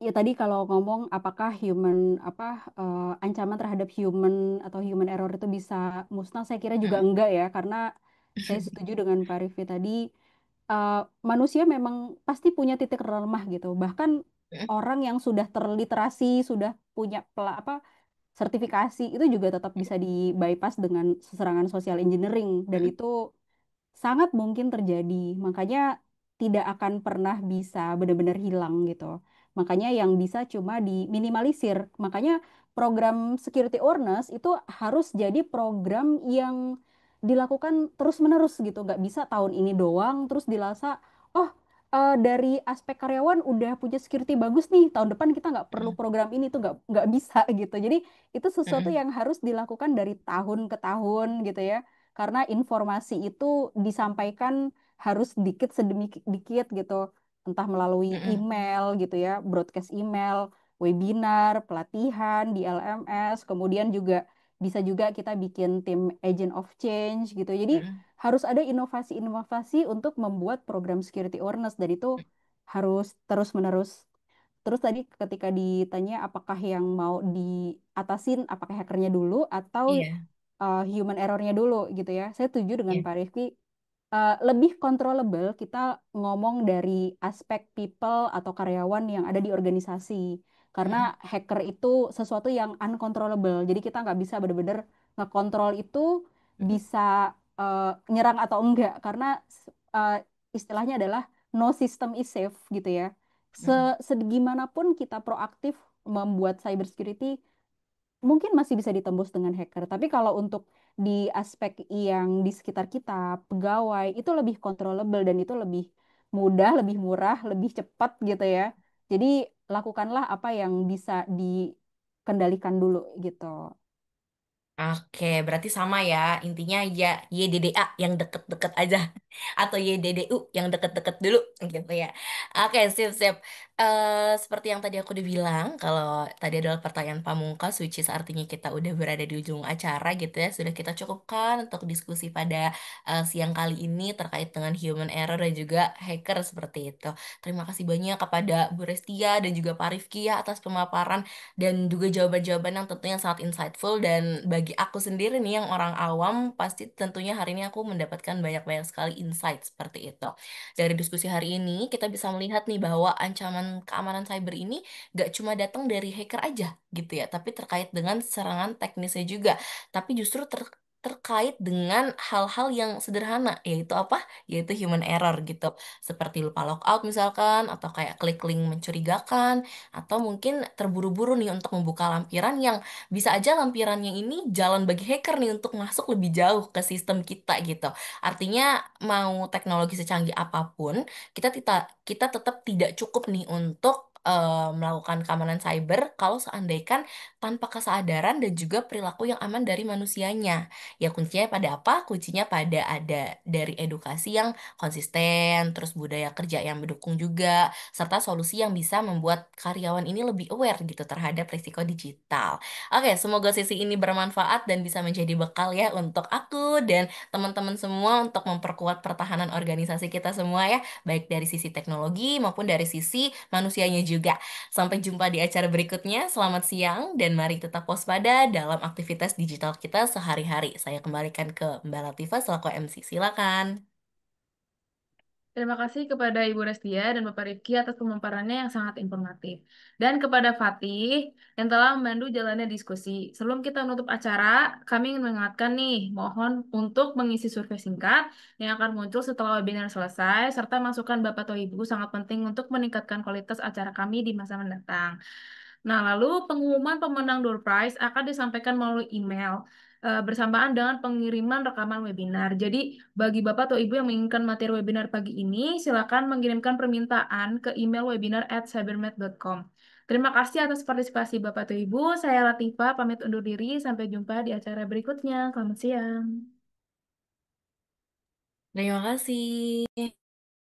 ya tadi kalau ngomong apakah human ancaman terhadap human atau human error itu bisa musnah, saya kira juga Mm-mm. enggak ya, karena saya setuju dengan Pak Rifki tadi. eh, Manusia memang pasti punya titik lemah gitu. Bahkan Mm-mm. orang yang sudah terliterasi, sudah punya sertifikasi itu juga tetap bisa di bypass dengan serangan social engineering, dan Mm-mm. itu sangat mungkin terjadi. Makanya tidak akan pernah bisa benar-benar hilang gitu. Makanya yang bisa cuma diminimalisir. Makanya program security awareness itu harus jadi program yang dilakukan terus-menerus gitu. Nggak bisa tahun ini doang terus dilasa, oh dari aspek karyawan udah punya security bagus nih, tahun depan kita nggak perlu program ini, tuh nggak bisa gitu. Jadi itu sesuatu Mm-mm. yang harus dilakukan dari tahun ke tahun gitu ya, karena informasi itu disampaikan harus dikit sedikit dikit gitu, entah melalui Mm-mm. email gitu ya, broadcast email, webinar, pelatihan di LMS, kemudian juga bisa juga kita bikin tim agent of change gitu. Jadi Mm-mm. harus ada inovasi-inovasi untuk membuat program security awareness, dan itu harus terus-menerus. Terus tadi ketika ditanya apakah yang mau diatasin, apakah hackernya dulu atau Iya, human errornya dulu gitu ya. Saya setuju dengan iya. Pak Rifki. Lebih controllable kita ngomong dari aspek people atau karyawan yang ada di organisasi. Karena Mm-mm. hacker itu sesuatu yang uncontrollable. Jadi kita nggak bisa benar-benar ngekontrol itu Mm-mm. bisa nyerang atau enggak. Karena uh, istilahnya adalah no system is safe gitu ya. Mm-mm. Segimanapun kita proaktif membuat cybersecurity, mungkin masih bisa ditembus dengan hacker. Tapi kalau untuk di aspek yang di sekitar kita, pegawai, itu lebih controllable dan itu lebih mudah, lebih murah, lebih cepat gitu ya. Jadi lakukanlah apa yang bisa dikendalikan dulu gitu. Oke, berarti sama ya. Intinya ya YDDA yang deket-deket aja. atau YDDU yang deket-deket dulu gitu ya. Oke, sip-sip. Seperti yang tadi aku udah bilang, kalau tadi adalah pertanyaan pamungkas, which is artinya kita udah berada di ujung acara gitu ya, sudah kita cukupkan untuk diskusi pada siang kali ini terkait dengan human error dan juga hacker seperti itu. Terima kasih banyak kepada Bu Restia dan juga Pak Rifki ya atas pemaparan dan juga jawaban-jawaban yang tentunya sangat insightful, dan bagi aku sendiri nih yang orang awam pasti tentunya hari ini aku mendapatkan banyak-banyak sekali insight seperti itu. Dari diskusi hari ini kita bisa melihat nih bahwa ancaman keamanan cyber ini gak cuma datang dari hacker aja gitu ya, tapi terkait dengan serangan teknisnya juga, tapi justru terkait dengan hal-hal yang sederhana, yaitu apa? Yaitu human error gitu. Seperti lupa logout misalkan, atau kayak klik link mencurigakan, atau mungkin terburu-buru nih untuk membuka lampiran yang bisa aja lampirannya ini jalan bagi hacker nih untuk masuk lebih jauh ke sistem kita gitu. Artinya mau teknologi secanggih apapun, kita tetap tidak cukup nih untuk melakukan keamanan cyber kalau seandainya tanpa kesadaran dan juga perilaku yang aman dari manusianya. Ya kuncinya pada apa? Kuncinya pada ada dari edukasi yang konsisten, terus budaya kerja yang mendukung juga, serta solusi yang bisa membuat karyawan ini lebih aware gitu terhadap risiko digital. Oke, semoga sesi ini bermanfaat dan bisa menjadi bekal ya untuk aku dan teman-teman semua untuk memperkuat pertahanan organisasi kita semua ya, baik dari sisi teknologi maupun dari sisi manusianya juga. Sampai jumpa di acara berikutnya. Selamat siang dan mari tetap waspada dalam aktivitas digital kita sehari-hari. Saya kembalikan ke Mbak Latifah selaku MC. Silakan. Terima kasih kepada Ibu Restia dan Bapak Rifki atas pemaparannya yang sangat informatif. Dan kepada Fatih yang telah memandu jalannya diskusi. Sebelum kita menutup acara, kami ingin mengingatkan nih, mohon untuk mengisi survei singkat yang akan muncul setelah webinar selesai, serta masukan Bapak atau Ibu sangat penting untuk meningkatkan kualitas acara kami di masa mendatang. Nah, lalu pengumuman pemenang door prize akan disampaikan melalui email bersamaan dengan pengiriman rekaman webinar. Jadi, bagi Bapak atau Ibu yang menginginkan materi webinar pagi ini, silakan mengirimkan permintaan ke email webinar@cybermed.com. Terima kasih atas partisipasi Bapak atau Ibu. Saya Latifah, pamit undur diri. Sampai jumpa di acara berikutnya. Selamat siang. Terima kasih.